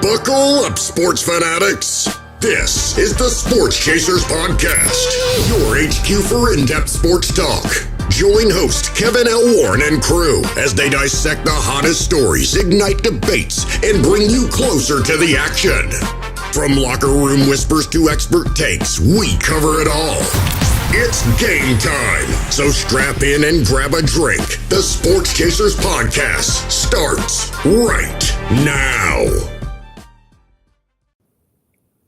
Buckle up, sports fanatics. This is the Sports Chasers Podcast, your HQ for in-depth sports talk. Join host Kevin L. Warren and crew as they dissect the hottest stories, ignite debates, and bring you closer to the action. From locker room whispers to expert takes, we cover it all. It's game time, so strap in and grab a drink. The Sports Chasers Podcast starts right now.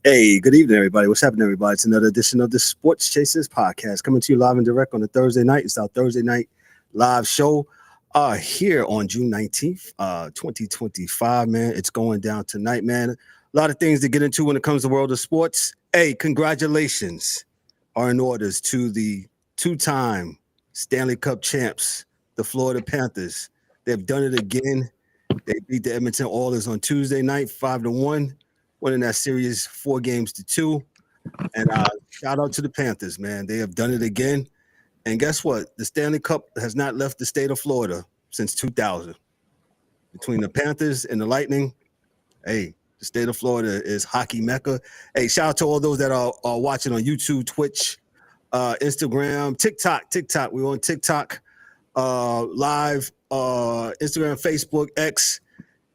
Hey, good evening, everybody. What's happening, everybody? It's another edition of the Sports Chasers Podcast coming to you live and direct on a Thursday night. It's our Thursday night live show here on June 19th, 2025, man. It's going down tonight, man. A lot of things to get into when it comes to the world of sports. Hey, congratulations are in orders to the two-time Stanley Cup champs, the Florida Panthers. They've done it again. They beat the Edmonton Oilers on Tuesday night, 5-1. Winning that series 4-2. And shout out to the Panthers, man. They have done it again. And guess what? The Stanley Cup has not left the state of Florida since 2000. Between the Panthers and the Lightning, hey, the state of Florida is hockey mecca. Hey, shout out to all those that are watching on YouTube, Twitch, Instagram, TikTok. We're on TikTok live, Instagram, Facebook, X.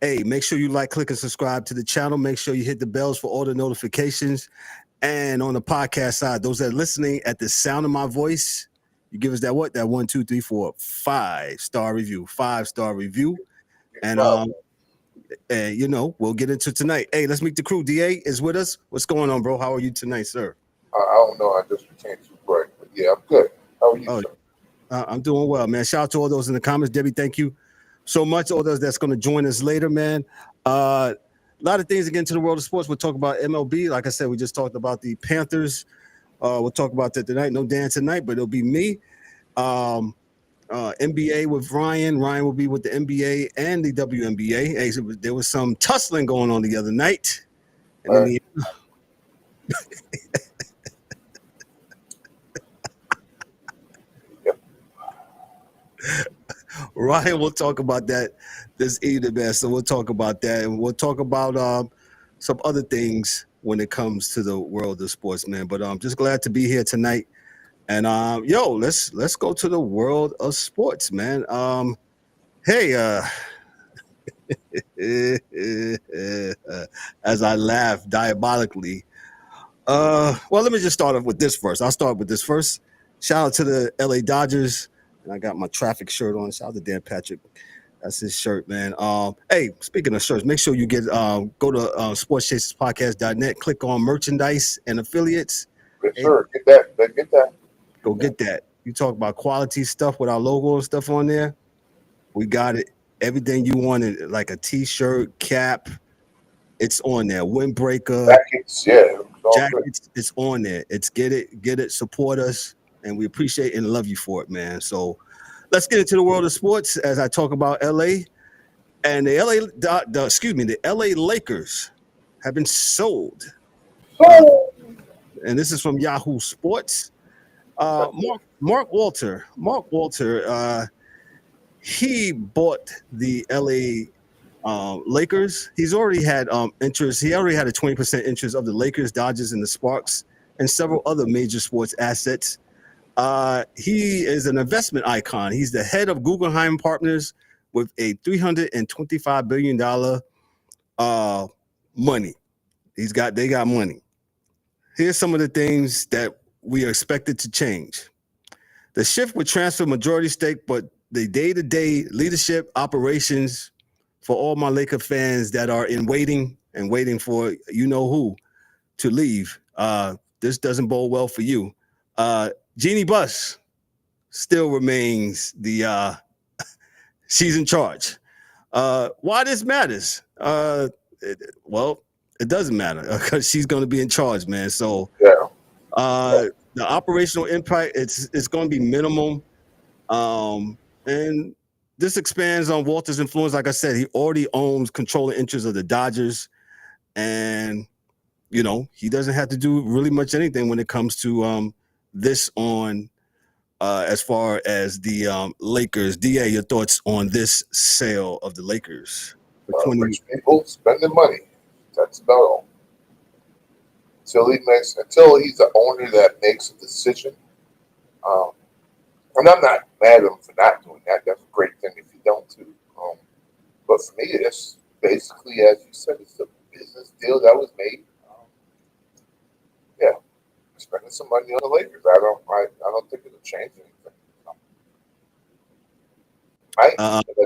Hey, make sure you like, click, and subscribe to the channel. Make sure you hit the bells for all the notifications. And on the podcast side, those that are listening at the sound of my voice, you give us that 1, 2, 3, 4, 5-star review. 5-star review. And you know, we'll get into tonight. Hey, let's meet the crew. DA is with us. What's going on, bro? How are you tonight, sir? I don't know. I just became too bright. But yeah, I'm good. How are you, sir? I'm doing well, man. Shout out to all those in the comments. Debbie, thank you so much. All those that's going to join us later, man. A lot of things to get into the world of sports. We'll talk about MLB. Like I said, we just talked about the Panthers. We'll talk about that tonight. No Dan tonight, but it'll be me. NBA with Ryan. Ryan will be with the NBA and the WNBA. Hey, there was some tussling going on the other night. And Ryan will talk about that this evening, man. So we'll talk about that, and we'll talk about some other things when it comes to the world of sports, man. But I'm just glad to be here tonight. And let's go to the world of sports, man. Hey, as I laugh diabolically. Well, let me just start off with this first. I'll start with this first. Shout out to the LA Dodgers. And I got my traffic shirt on. Shout out to Dan Patrick. That's his shirt, man. Hey, speaking of shirts, make sure you go to sportschaserspodcast.net, click on merchandise and affiliates. Yes, sir. Get that. Go get that. You talk about quality stuff with our logo and stuff on there. We got it. Everything you wanted, like a T-shirt, cap, it's on there. Windbreaker. Jackets, yeah. Jackets, it's on there. It's get it, support us. And we appreciate and love you for it, man. So let's get into the world of sports as I talk about LA. And the LA Lakers have been sold. And this is from Yahoo Sports. Mark Walter, he bought the LA Lakers. He's already had interest. He already had a 20% interest of the Lakers, Dodgers, and the Sparks, and several other major sports assets. He is an investment icon. He's the head of Guggenheim Partners with a $325 billion money. They got money. Here's some of the things that we are expected to change. The shift would transfer majority stake, but the day-to-day leadership operations for all my Laker fans that are in waiting for you know who to leave. This doesn't bode well for you. Jeanie Buss still remains she's in charge. Why this matters? It doesn't matter because she's going to be in charge, man. So the operational impact, it's going to be minimal. And this expands on Walter's influence. Like I said, he already owns controlling interests of the Dodgers. And, you know, he doesn't have to do really much anything when it comes to this on as far as the Lakers. DA, your thoughts on this sale of the Lakers? Rich people spending money. That's about all. Until he's the owner that makes a decision. And I'm not mad at him for not doing that. That's a great thing if you don't too. But for me, it's basically, as you said, it's a business deal that was made. Yeah, spending some money on the Lakers. I don't think it'll change anything. I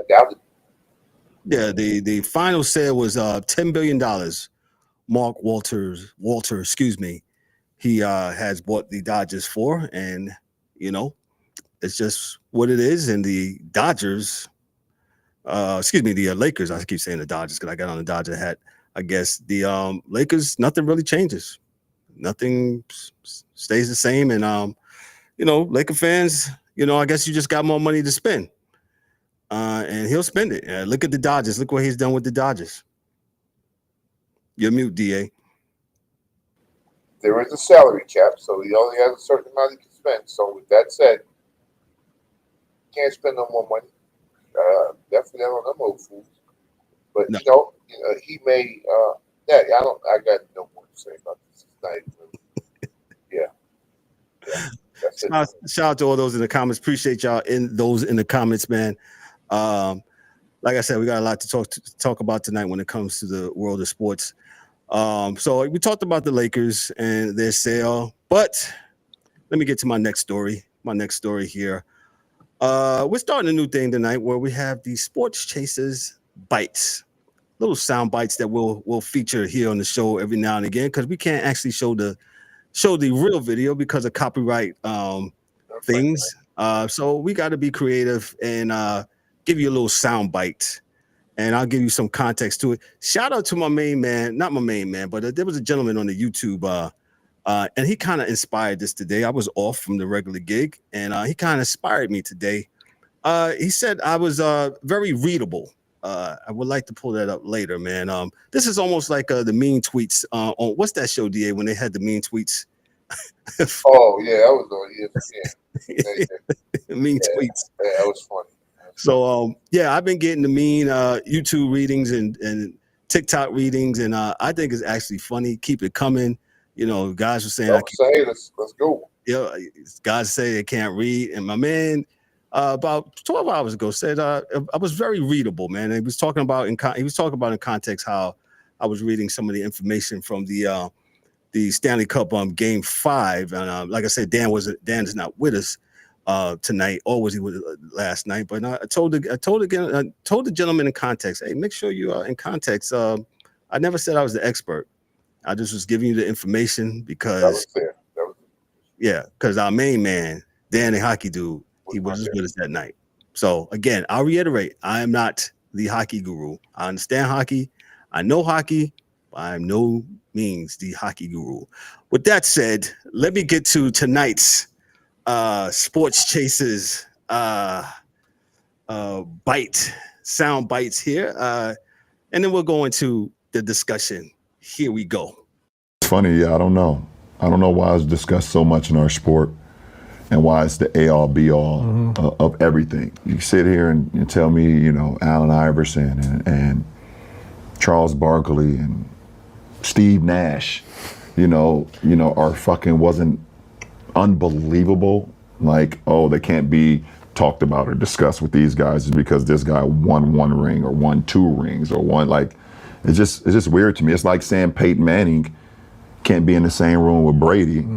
doubt it. Yeah, the final sale was $10 billion. Mark Walter, he has bought the Dodgers for, and it's just what it is. And the Dodgers, the Lakers. I keep saying the Dodgers because I got on the Dodger hat. I guess the Lakers, nothing really changes. Nothing stays the same. And Laker fans, I guess you just got more money to spend. And he'll spend it. Look at the Dodgers. Look what he's done with the Dodgers. You're mute, DA. There is a salary cap, so he only has a certain amount he can spend. So with that said, can't spend no more money. Definitely not on them old fools. But No. he may. I got no more to say about this. It's not even, that's it. Shout out to all those in the comments. Appreciate y'all in the comments, man. Like I said, we got a lot to talk about tonight when it comes to the world of sports. So we talked about the Lakers and their sale, but let me get to my next story. My next story here. We're starting a new thing tonight where we have the Sports Chasers bites, little sound bites that we'll feature here on the show every now and again because we can't actually show the real video because of copyright things. So we got to be creative and give you a little sound bite. And I'll give you some context to it. Shout out to my main man, not my main man, but there was a gentleman on the YouTube, and he kind of inspired this today. I was off from the regular gig, and he kind of inspired me today. He said I was very readable. I would like to pull that up later, man. This is almost like the mean tweets on what's that show, DA, when they had the mean tweets? Oh, yeah, that was on ESPN. Mean tweets. Yeah, that was funny. So, I've been getting the mean YouTube readings and TikTok readings, and I think it's actually funny. Keep it coming. Guys were saying, let's go. Guys say they can't read. And my man, about 12 hours ago, said I was very readable, man. And he was talking about in context how I was reading some of the information from the Stanley Cup Game 5. And like I said, Dan is not with us tonight, or was he with last night? But I told the gentleman in context, hey, make sure you are in context. I never said I was the expert. I just was giving you the information because that was fair. Because our main man, Dan the hockey dude, he was with us that night. So again, I'll reiterate, I am not the hockey guru. I understand hockey, I know hockey, but I am no means the hockey guru. With that said, let me get to tonight's Sports Chasers sound bites here, and then we'll go into the discussion. Here we go. It's funny, I don't know why it's discussed so much in our sport and why it's the A-all, B-all of everything. You sit here and tell me, Allen Iverson and Charles Barkley and Steve Nash, are fucking wasn't unbelievable. Like, oh, they can't be talked about or discussed with these guys is because this guy won 1 ring or won 2 rings or won, like, it's just weird to me. It's like saying Peyton Manning can't be in the same room with Brady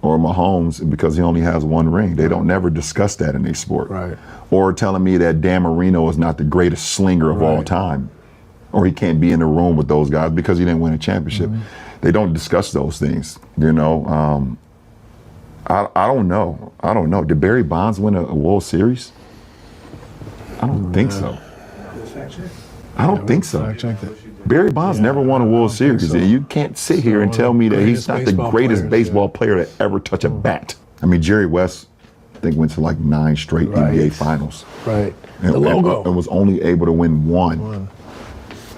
or Mahomes because he only has 1 ring. They don't never discuss that in their sport. Right. Or telling me that Dan Marino is not the greatest slinger of all time, or he can't be in the room with those guys because he didn't win a championship. They don't discuss those things, I don't know. Did Barry Bonds win a World Series? I don't think so. I don't think so. Barry Bonds never won a World Series. So. You can't sit here and tell me that he's not the greatest baseball player to ever touch a bat. I mean, Jerry West, I think, went to like 9 straight NBA finals. Right. And, the logo. And was only able to win 1.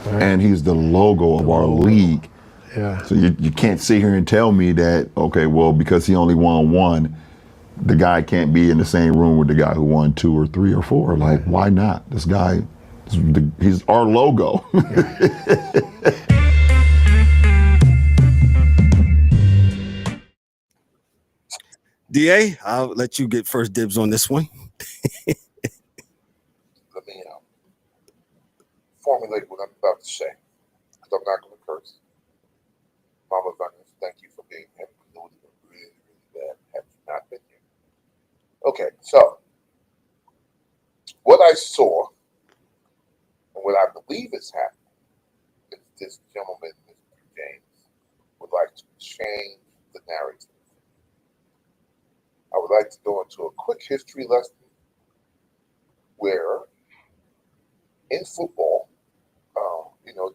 Right. And he's the logo of our league. Yeah. So you can't sit here and tell me that, okay, well, because he only won 1, the guy can't be in the same room with the guy who won 2 or 3 or 4. Like, why not? This guy, he's our logo. DA, I'll let you get first dibs on this one. Let me formulate what I'm about to say, because I'm not going to curse. Mama Venice, thank you for being here. It would have been really, really bad had you not been here. Okay, so what I saw and what I believe is happening is this gentleman, Mr. James, would like to change the narrative. I would like to go into a quick history lesson where in football,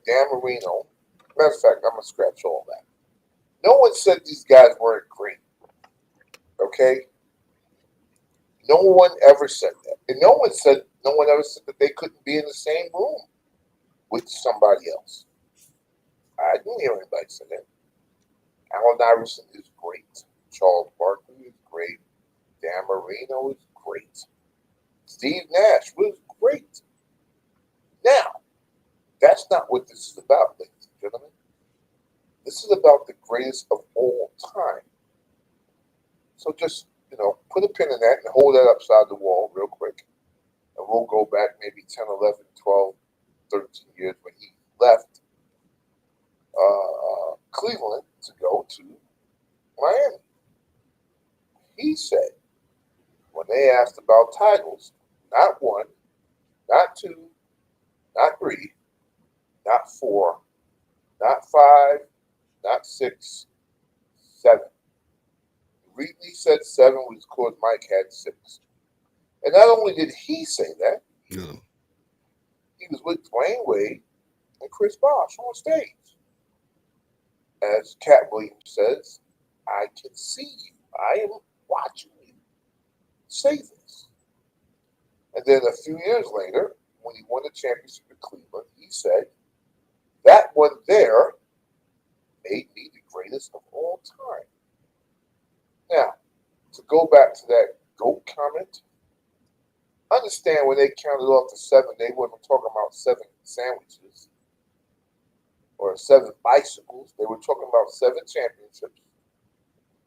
Dan Marino, matter of fact, I'm going to scratch all that. No one said these guys weren't great, okay? No one ever said that. And no one ever said that they couldn't be in the same room with somebody else. I didn't hear anybody say that. Allen Iverson is great. Charles Barkley is great. Dan Marino is great. Steve Nash was great. Now, that's not what this is about, ladies and gentlemen. This is about the greatest of all time. So just, put a pin in that and hold that upside the wall real quick. And we'll go back maybe 10, 11, 12, 13 years when he left Cleveland to go to Miami. He said, when they asked about titles, not one, not two, not three, not four, not five, not 6, 7. The reason he said 7 was because Mike had 6. And not only did he say that, he was with Dwayne Wade and Chris Bosh on stage. As Cat Williams says, I can see you. I am watching you say this. And then a few years later, when he won the championship in Cleveland, he said, that one there made me the greatest of all time. Now, to go back to that GOAT comment, understand when they counted off to 7, they weren't talking about 7 sandwiches or 7 bicycles. They were talking about 7 championships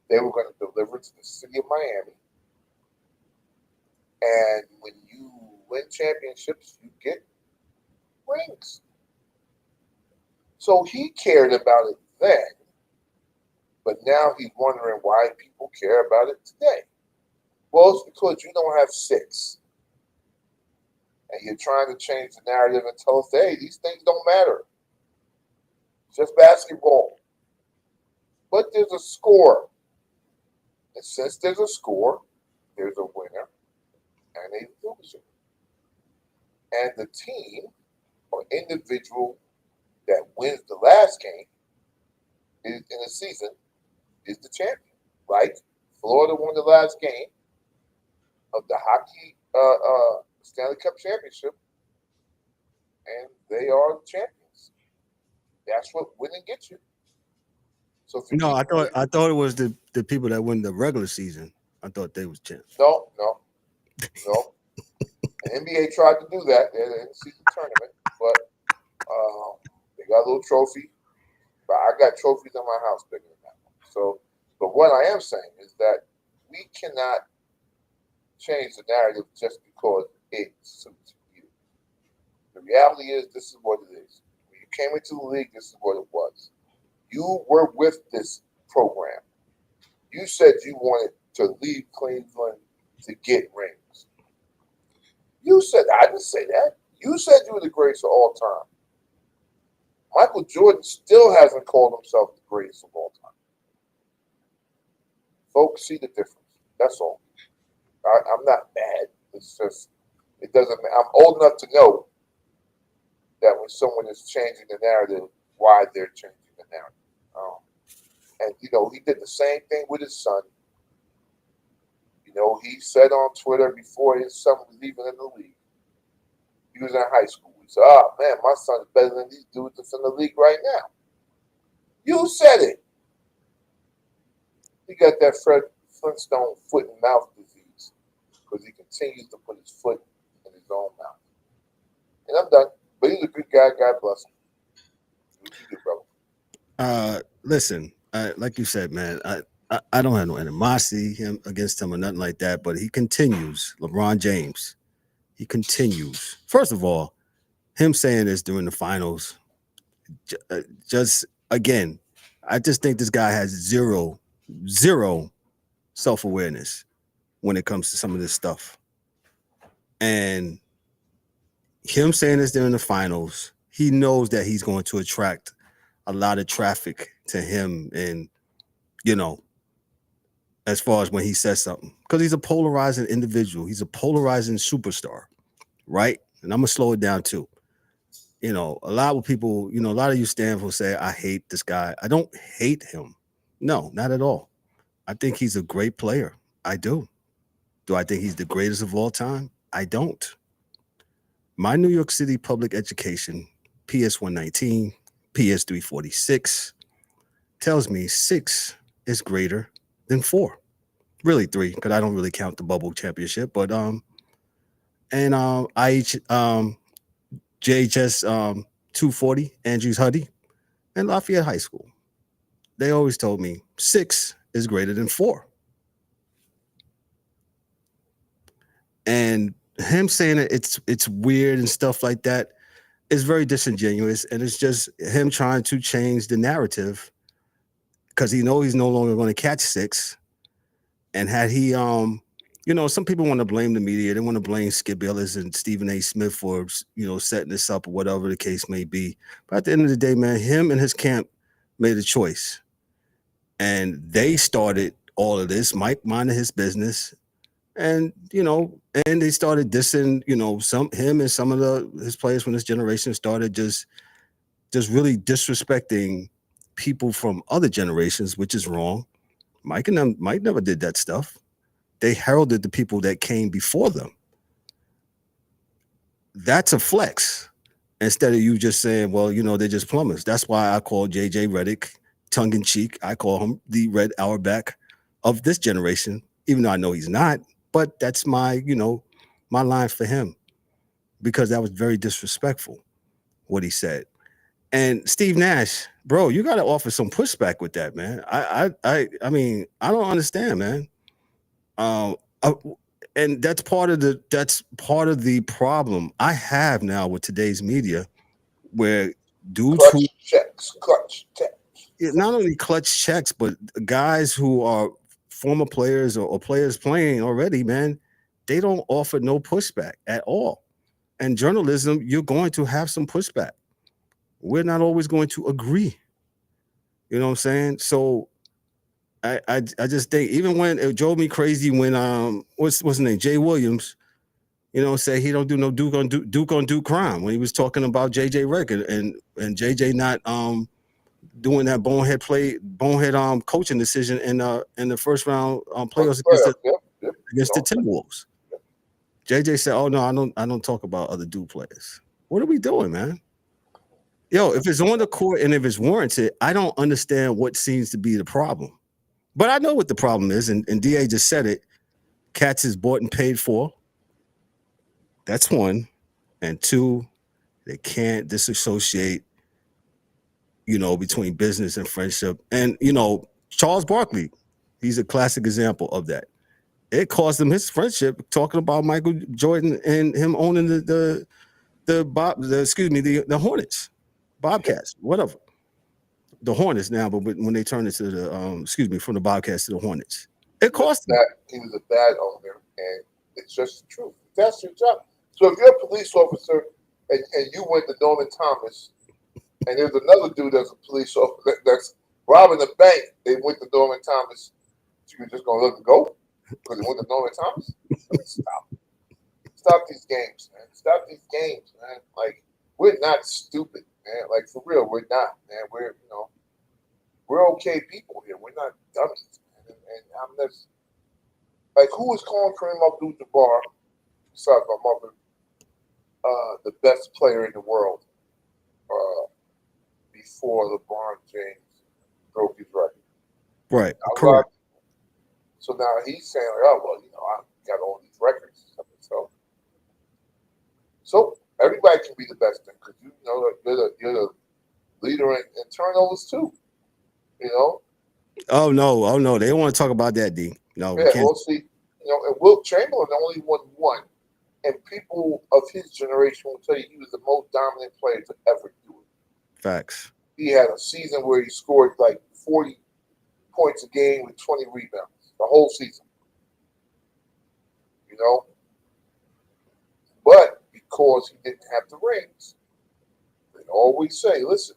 they were going to deliver to the city of Miami. And when you win championships, you get rings. So he cared about it then, but now he's wondering why people care about it today. Well, it's because you don't have 6. And you're trying to change the narrative and tell us, hey, these things don't matter. It's just basketball. But there's a score. And since there's a score, there's a winner and a loser. And the team or individual that wins the last game in the season is the champion. Like Florida won the last game of the hockey Stanley Cup championship, and they are the champions. That's what winning gets you. So I thought it was the people that win the regular season. I thought they was champs. No. The NBA tried to do that in the season tournament, but they got a little trophy. But I got trophies in my house bigger than that one. So, but what I am saying is that we cannot change the narrative just because it suits you. The reality is, this is what it is. When you came into the league, this is what it was. You were with this program. You said you wanted to leave Cleveland to get rings. You said, I didn't say that. You said you were the greatest of all time. Michael Jordan still hasn't called himself the greatest of all time. Folks, see the difference. That's all. I'm not mad. It's just, it doesn't matter. I'm old enough to know that when someone is changing the narrative, why they're changing the narrative. And, he did the same thing with his son. He said on Twitter before his son was even in the league, he was in high school. He said, oh, man, my son's better than these dudes that's in the league right now. You said it. He got that Fred Flintstone foot and mouth disease because he continues to put his foot in his own mouth. And I'm done. But he's a good guy. God bless him. What you do, brother? Listen, like you said, man, I don't have no animosity against him or nothing like that, but he continues. LeBron James, he continues. First of all, him saying this during the finals, just again, I just think this guy has zero self awareness when it comes to some of this stuff. And him saying this during the finals, he knows that he's going to attract a lot of traffic to him, and you know, as far as when he says something, because he's a polarizing individual, he's a polarizing superstar, right? And I'm gonna slow it down too. A lot of people, a lot of you Stanford will say, I hate this guy. I don't hate him. No, not at all. I think he's a great player. I do. Do I think he's the greatest of all time? I don't. My New York City public education, PS 119, PS 346, tells me 6 is greater than 4. Really 3, because I don't really count the bubble championship. But JHS 240, Andrews Huddy, and Lafayette High School. They always told me 6 is greater than 4. And him saying that it's weird and stuff like that is very disingenuous, and it's just him trying to change the narrative because he knows he's no longer going to catch 6. And had he, some people want to blame the media. They want to blame Skip Bayless and Stephen A. Smith for, setting this up or whatever the case may be. But at the end of the day, man, him and his camp made a choice. And they started all of this, Mike minded his business. And, and they started dissing, him and some of his players from this generation started just really disrespecting people from other generations, which is wrong. Mike never did that stuff. They heralded the people that came before them. That's a flex. Instead of you just saying, well, they're just plumbers. That's why I call JJ Redick, tongue in cheek, I call him the Red Auerbach of this generation, even though I know he's not. But that's my line for him, because that was very disrespectful, what he said. And Steve Nash, bro, you got to offer some pushback with that, man. I mean, I don't understand, man. And that's part of the problem I have now with today's media, where dudes clutch checks. not only clutch checks, but guys who are former players or players playing already, man, they don't offer no pushback at all. And journalism, you're going to have some pushback. We're not always going to agree. You know what I'm saying? So I just think, even when it drove me crazy when what's his name, Jay Williams, say he don't do no Duke on Duke crime, when he was talking about JJ Redick and JJ not doing that bonehead coaching decision in the first round playoffs against the Timberwolves. JJ said, "Oh no, I don't talk about other Duke players." What are we doing, man? Yo, if it's on the court and if it's warranted, I don't understand what seems to be the problem. But I know what the problem is, and DA just said it. Cats is bought and paid for. That's one. And two, they can't disassociate, between business and friendship. And, Charles Barkley, he's a classic example of that. It cost him his friendship, talking about Michael Jordan and him owning the Hornets, Bobcats, whatever. The Hornets now, but when they turned into the from the Bobcats to the Hornets, it cost him. He was a bad owner, and it's just the truth. That's your job. So if you're a police officer and you went to Norman Thomas, and there's another dude that's a police officer that's robbing a bank, they went to Norman Thomas, you're just gonna let them go because they went to Norman Thomas? Stop these games, man. Stop these games, man. Like, we're not stupid, man. Like, for real, we're not, man. We're okay people here. We're not dummies, man. And I'm just like, who is calling Kareem Abdul-Jabbar, besides my mother, the best player in the world before LeBron James broke his record? Right. Correct. So now he's saying, oh, well, I got all these records. So everybody can be the best thing, because you're the leader in turnovers too. Oh no, they don't want to talk about that, D. No, we Yeah, can't. well, see, and Wilt Chamberlain only won one, and people of his generation will tell you he was the most dominant player to ever do it. Facts. He had a season where he scored like 40 points a game with 20 rebounds the whole season. But because he didn't have the rings, they always say, listen,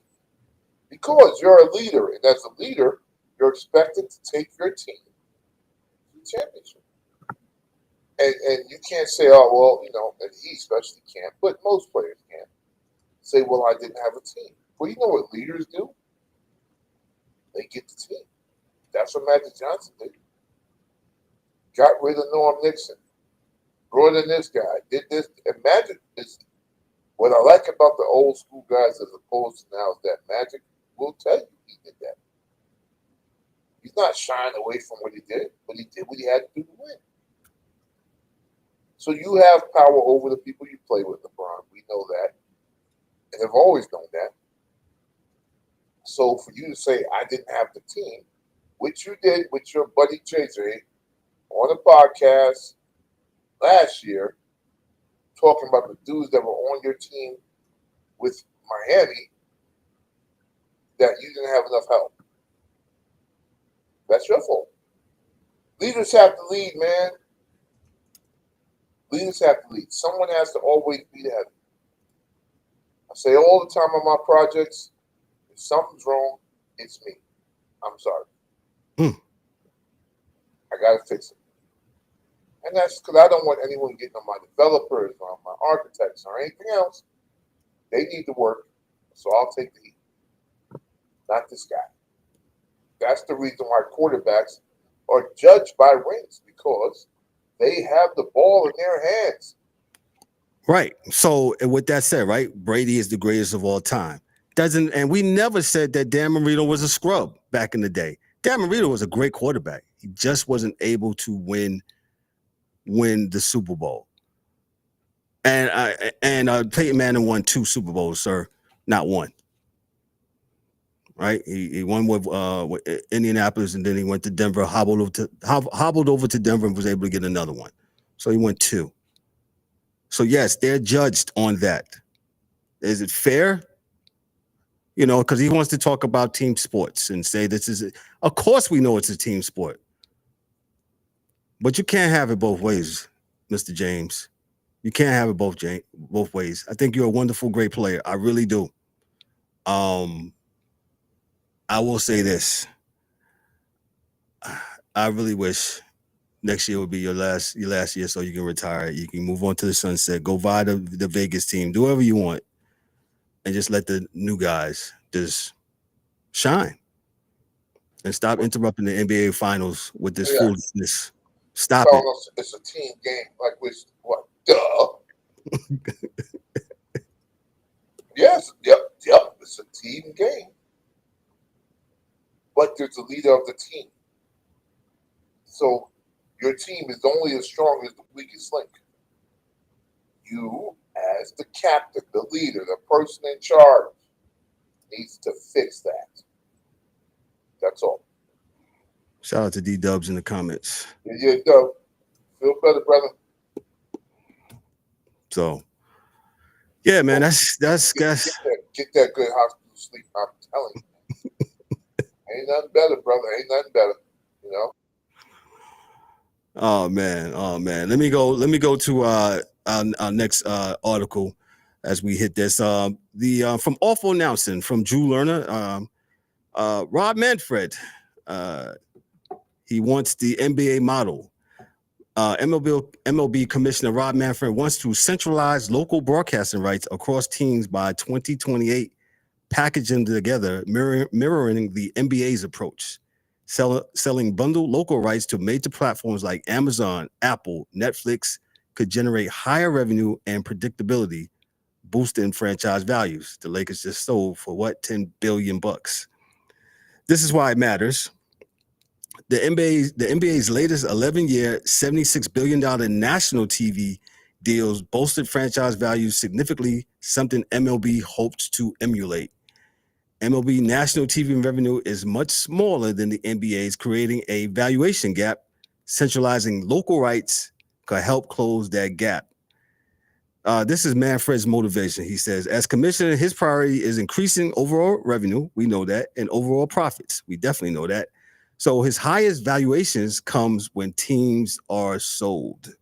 because you're a leader, and as a leader, you're expected to take your team to the championship. And you can't say, oh, well, and he especially can't, but most players can't say, well, I didn't have a team. Well, you know what leaders do? They get the team. That's what Magic Johnson did. Got rid of Norm Nixon. Brought in this guy. Did this. And Magic is what I like about the old school guys as opposed to now is that Magic will tell you he did that. He's not shying away from what he did, but he did what he had to do to win. So you have power over the people you play with, LeBron. We know that. And have always known that. So for you to say, I didn't have the team, which you did with your buddy JJ on a podcast last year, talking about the dudes that were on your team with Miami, that you didn't have enough help. That's your fault. Leaders have to lead, man. Leaders have to lead. Someone has to always be the head. I say all the time on my projects, if something's wrong, it's me. I'm sorry. I got to fix it. And that's because I don't want anyone getting on my developers or on my architects or anything else. They need to work, so I'll take the heat. Not this guy. That's the reason why quarterbacks are judged by rings, because they have the ball in their hands. Right. So with that said, right, Brady is the greatest of all time. And we never said that Dan Marino was a scrub back in the day. Dan Marino was a great quarterback. He just wasn't able to win the Super Bowl. And Peyton Manning won 2 Super Bowls, sir, not one. Right? He won with Indianapolis, and then he went to Denver, hobbled over to Denver, and was able to get another one. So he won 2. So yes, they're judged on that. Is it fair? Because he wants to talk about team sports and say this is it. Of course we know it's a team sport. But you can't have it both ways, Mr. James. You can't have it both ways. I think you're a wonderful, great player. I really do. I will say this. I really wish next year would be your last year, so you can retire. You can move on to the sunset. Go via the Vegas team. Do whatever you want, and just let the new guys just shine and stop interrupting the NBA Finals with this foolishness. Stop it. It's a team game. Like, what? Duh. Yes. Yep. It's a team game. But there's a leader of the team. So your team is only as strong as the weakest link. You, as the captain, the leader, the person in charge, needs to fix that. That's all. Shout out to D-Dubs in the comments. Yeah, Dub. Feel better, brother. So, yeah, man, that's get that good hospital sleep. I'm telling you, ain't nothing better, brother. Ain't nothing better. Oh man. Let me go to our next article as we hit this. From Awful Announcing from Drew Lerner, Rob Manfred. He wants the NBA model. MLB Commissioner Rob Manfred wants to centralize local broadcasting rights across teams by 2028, package them together, mirroring the NBA's approach, selling bundled local rights to major platforms like Amazon, Apple, Netflix could generate higher revenue and predictability, boosting franchise values. The Lakers just sold for $10 billion. This is why it matters. The NBA's latest 11-year, $76 billion national TV deals boosted franchise values significantly, something MLB hoped to emulate. MLB national TV revenue is much smaller than the NBA's, creating a valuation gap. Centralizing local rights could help close that gap. This is Manfred's motivation. He says, as commissioner, his priority is increasing overall revenue. We know that. And overall profits. We definitely know that. So his highest valuations comes when teams are sold.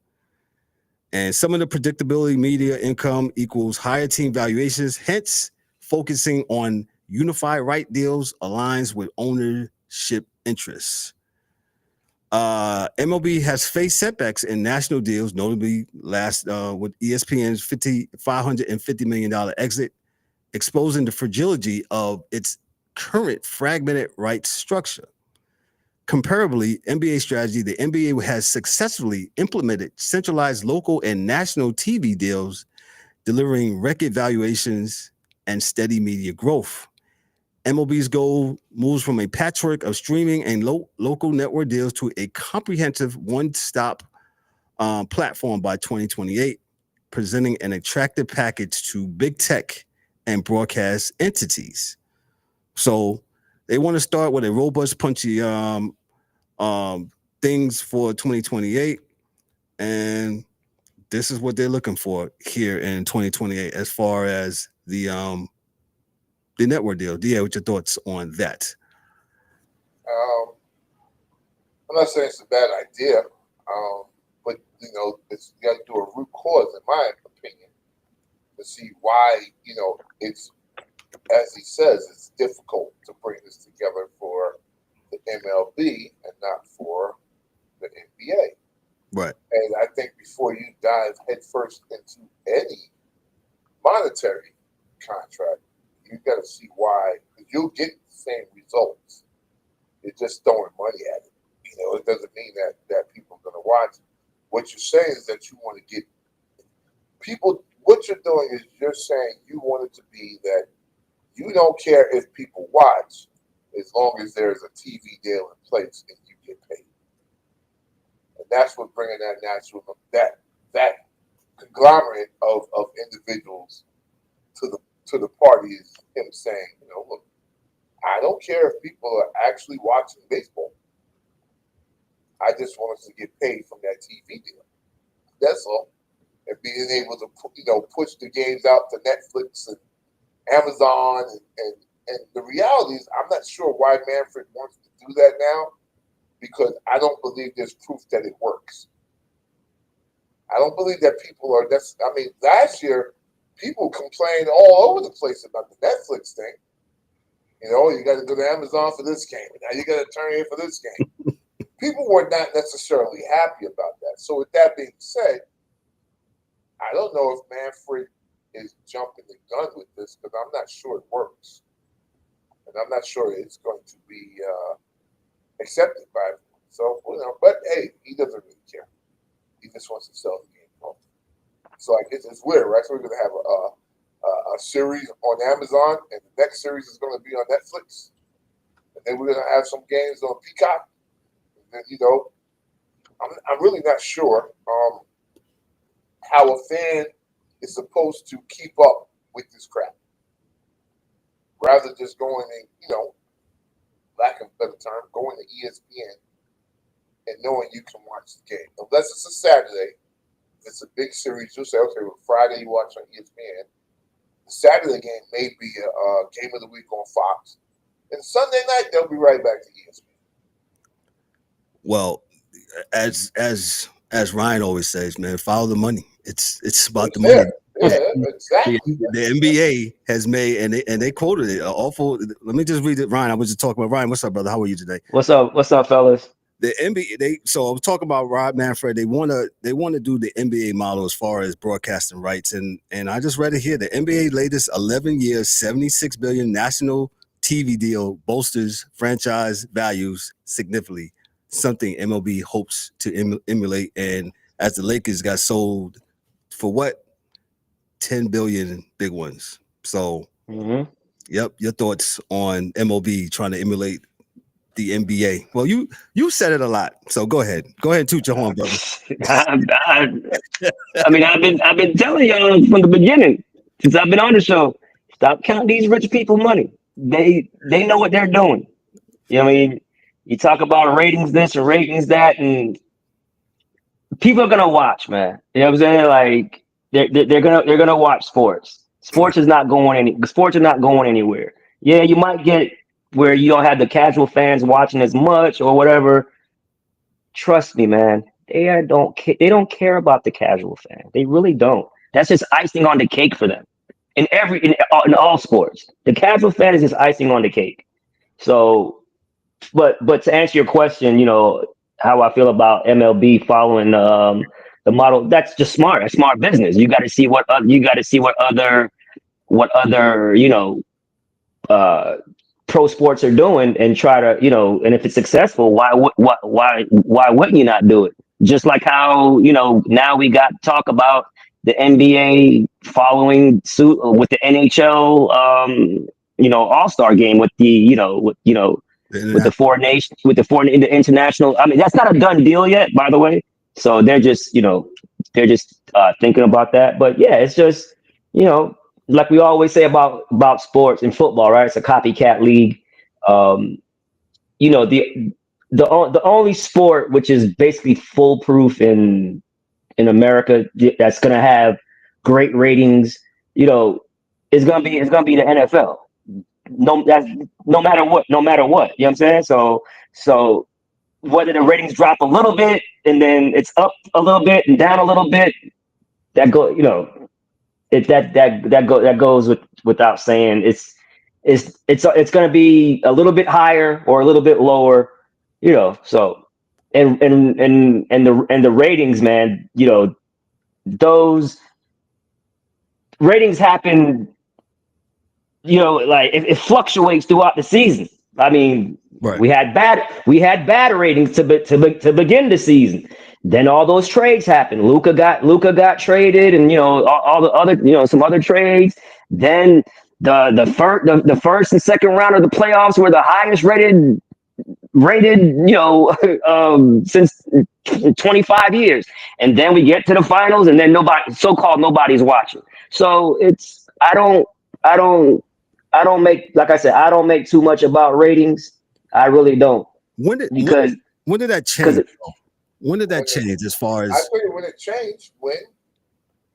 And some of the predictability media income equals higher team valuations. Hence, focusing on unified right deals aligns with ownership interests. MLB has faced setbacks in national deals, notably last with ESPN's $550 million exit, exposing the fragility of its current fragmented rights structure. Comparably, NBA strategy, the NBA has successfully implemented centralized local and national TV deals, delivering record valuations and steady media growth. MLB's goal moves from a patchwork of streaming and local network deals to a comprehensive one-stop platform by 2028, presenting an attractive package to big tech and broadcast entities. So they want to start with a robust, punchy things for 2028, and this is what they're looking for here in 2028 as far as the network deal. DA, what's your thoughts on that? I'm not saying it's a bad idea, but you got to do a root cause, in my opinion, to see why it's, as he says, it's difficult to bring this together for the MLB and not for the NBA. Right. And I think before you dive headfirst into any monetary contract, you got to see why. You'll get the same results. You're just throwing money at it. It doesn't mean that people are going to watch. What you're saying is that you want to get people. What you're doing is you're saying you want it to be that you don't care if people watch, as long as there's a TV deal in place and you get paid. And that's what bringing that natural, that conglomerate of individuals to the party is him saying, look, I don't care if people are actually watching baseball. I just want us to get paid from that TV deal. That's all. And being able to push the games out to Netflix and Amazon and the reality is, I'm not sure why Manfred wants to do that now, because I don't believe there's proof that it works. I don't believe that people are. Last year, people complained all over the place about the Netflix thing. You got to go to Amazon for this game, and now you got to turn in for this game. People were not necessarily happy about that. So with that being said, I don't know if Manfred is jumping the gun with this, because I'm not sure it works. And I'm not sure it's going to be accepted by everyone. So, but hey, he doesn't really care. He just wants to sell the game home. So I guess it's weird, right? So we're going to have a series on Amazon, and the next series is going to be on Netflix. And then we're going to have some games on Peacock. And then, I'm really not sure how a fan is supposed to keep up with this crap. Rather just going and, lack of a better term, going to ESPN and knowing you can watch the game. Unless it's a Saturday, if it's a big series, you'll say, okay, well, Friday you watch on ESPN. The Saturday game may be a game of the week on Fox. And Sunday night, they'll be right back to ESPN. Well, as Ryan always says, man, follow the money. It's about the money. Yeah, exactly. The NBA has made, and they quoted it awful. Let me just read it, Ryan. I was just talking about Ryan. What's up, brother? How are you today? What's up, fellas? The NBA. So I was talking about Rob Manfred. They want to do the NBA model as far as broadcasting rights, and I just read it here. The NBA latest 11-year, $76 billion national TV deal bolsters franchise values significantly. Something MLB hopes to emulate, and as the Lakers got sold for what? 10 billion big ones. So, Yep. Your thoughts on MLB trying to emulate the NBA? Well, you said it a lot, so go ahead. Go ahead and toot your horn, brother. I've been telling y'all from the beginning, since I've been on the show, stop counting these rich people money. they know what they're doing. You know what I mean? You talk about ratings this and ratings that, and people are gonna watch, man. You know what I'm saying? Like they're gonna watch sports. Sports are not going anywhere. Yeah, you might get where you don't have the casual fans watching as much or whatever. Trust me, man. They don't care about the casual fan. They really don't. That's just icing on the cake for them. In all sports, the casual fan is just icing on the cake. So, but to answer your question, how I feel about MLB following the model, that's just smart. That's smart business. You got to see what other pro sports are doing and try to, and if it's successful, why wouldn't you not do it? Just like how, now we got talk about the NBA following suit with the NHL, All-Star game with the international. I mean, that's not a done deal yet, by the way. So they're just thinking about that. But yeah, it's just, like we always say about sports and football, right? It's a copycat league. The only sport which is basically foolproof in America that's gonna have great ratings, is gonna be the NFL. No matter what. You know what I'm saying? So whether the ratings drop a little bit and then it's up a little bit and down a little bit, that goes without saying. It's going to be a little bit higher or a little bit lower, so and the ratings, man, those ratings happen, like it fluctuates throughout the season. I mean, right. we had bad ratings to begin the season. Then all those trades happened. Luka got traded, and all the other some other trades. Then the first and second round of the playoffs were the highest rated since 25 years. And then we get to the finals, and then nobody's watching. So I don't make, like I said, I don't make too much about ratings. I really don't. When did that change? When did that change as far as? I tell you when it changed, when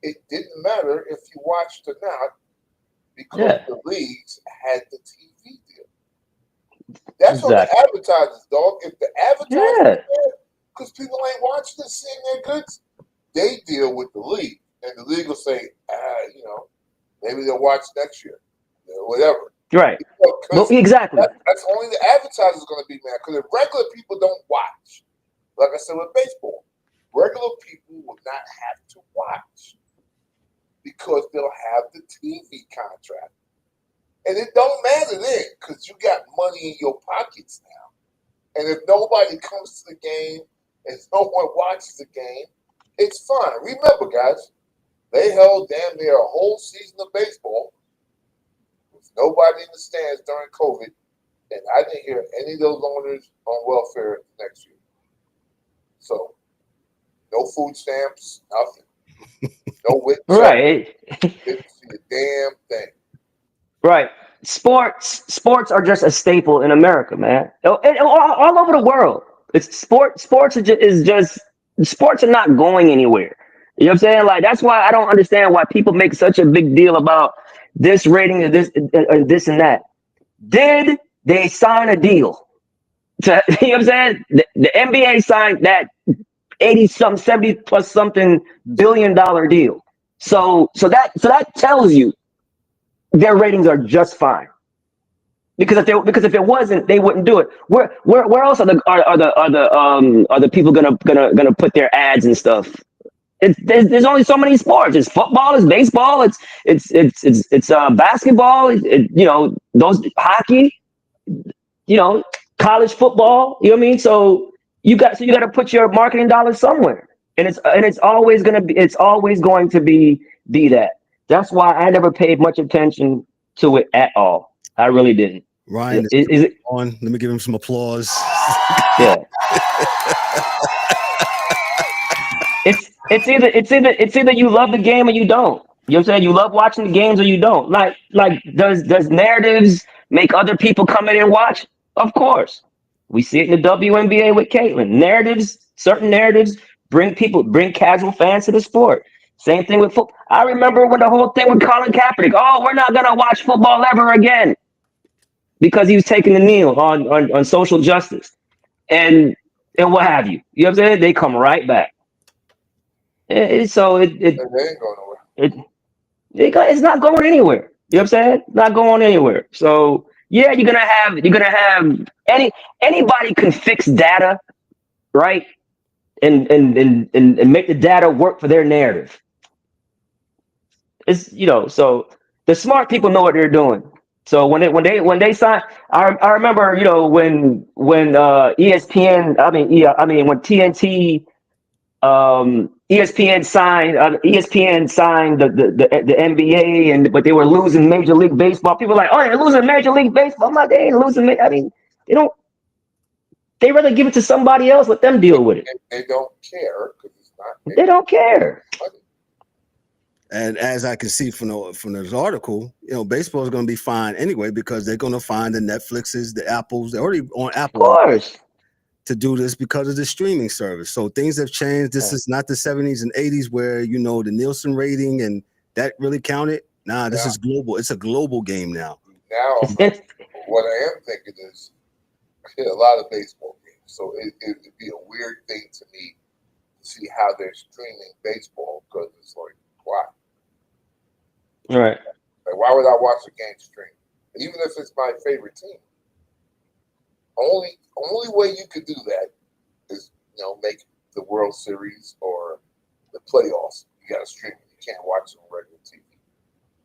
it didn't matter if you watched or not, because the leagues had the TV deal. That's exactly. on the advertisers, dog. If the advertisers, because people ain't watching and seeing their goods, they deal with the league. And the league will say, maybe they'll watch next year, whatever. Right. Well, exactly. That's only the advertisers going to be mad. Because if regular people don't watch, like I said with baseball, regular people will not have to watch because they'll have the TV contract. And it don't matter then because you got money in your pockets now. And if nobody comes to the game and no one watches the game, it's fine. Remember, guys, they held damn near a whole season of baseball with nobody in the stands during COVID, and I didn't hear any of those owners on welfare next year. So, no food stamps, nothing. No witness. Right. Didn't see a damn thing. Right. Sports are just a staple in America, man. And all over the world. It's sports are not going anywhere. You know what I'm saying? Like, that's why I don't understand why people make such a big deal about this rating and this and that. Did they sign a deal? You know what I'm saying? The NBA signed that 70 plus something $1 billion deal. So that tells you their ratings are just fine. Because if it wasn't, they wouldn't do it. Where else are the people gonna put their ads and stuff? There's only so many sports. It's football, it's baseball, it's basketball, those hockey, college football. You know what I mean? So you got to put your marketing dollars somewhere, and it's always going to be that. That's why I never paid much attention to it at all. I really didn't. Ryan, is it on? Let me give him some applause. Yeah. It's either you love the game or you don't. You know what I'm saying? You love watching the games or you don't. Like does narratives make other people come in and watch? Of course. We see it in the WNBA with Caitlin. Certain narratives bring casual fans to the sport. Same thing with football. I remember when the whole thing with Colin Kaepernick. Oh, we're not gonna watch football ever again because he was taking the knee on social justice and what have you. You know what I'm saying? They come right back. So And they ain't going nowhere. it's not going anywhere. You know what I'm saying? Not going anywhere. So yeah, you're gonna have anybody can fix data, right? And make the data work for their narrative. It's so the smart people know what they're doing. So when they sign, I remember when ESPN, when TNT, ESPN signed the NBA, but they were losing Major League Baseball. People were like, oh, they're losing Major League Baseball. I'm like, they ain't losing. I mean, they don't. They rather give it to somebody else. Let them deal with it. They don't care because it's not. They don't care. And as I can see from this article, baseball is going to be fine anyway because they're going to find the Netflixes, the Apples. They're already on Apple. Of course. To do this because of the streaming service. So things have changed. This is not the 70s and 80s where, the Nielsen rating and that really counted. Nah, this is global. It's a global game now. Now, what I am thinking is a lot of baseball games. So it'd be a weird thing to me to see how they're streaming baseball because it's like, why? Right. Like, why would I watch a game stream? Even if it's my favorite team. Only way you could do that is, make the World Series or the playoffs. You got to stream it. You can't watch it on regular TV,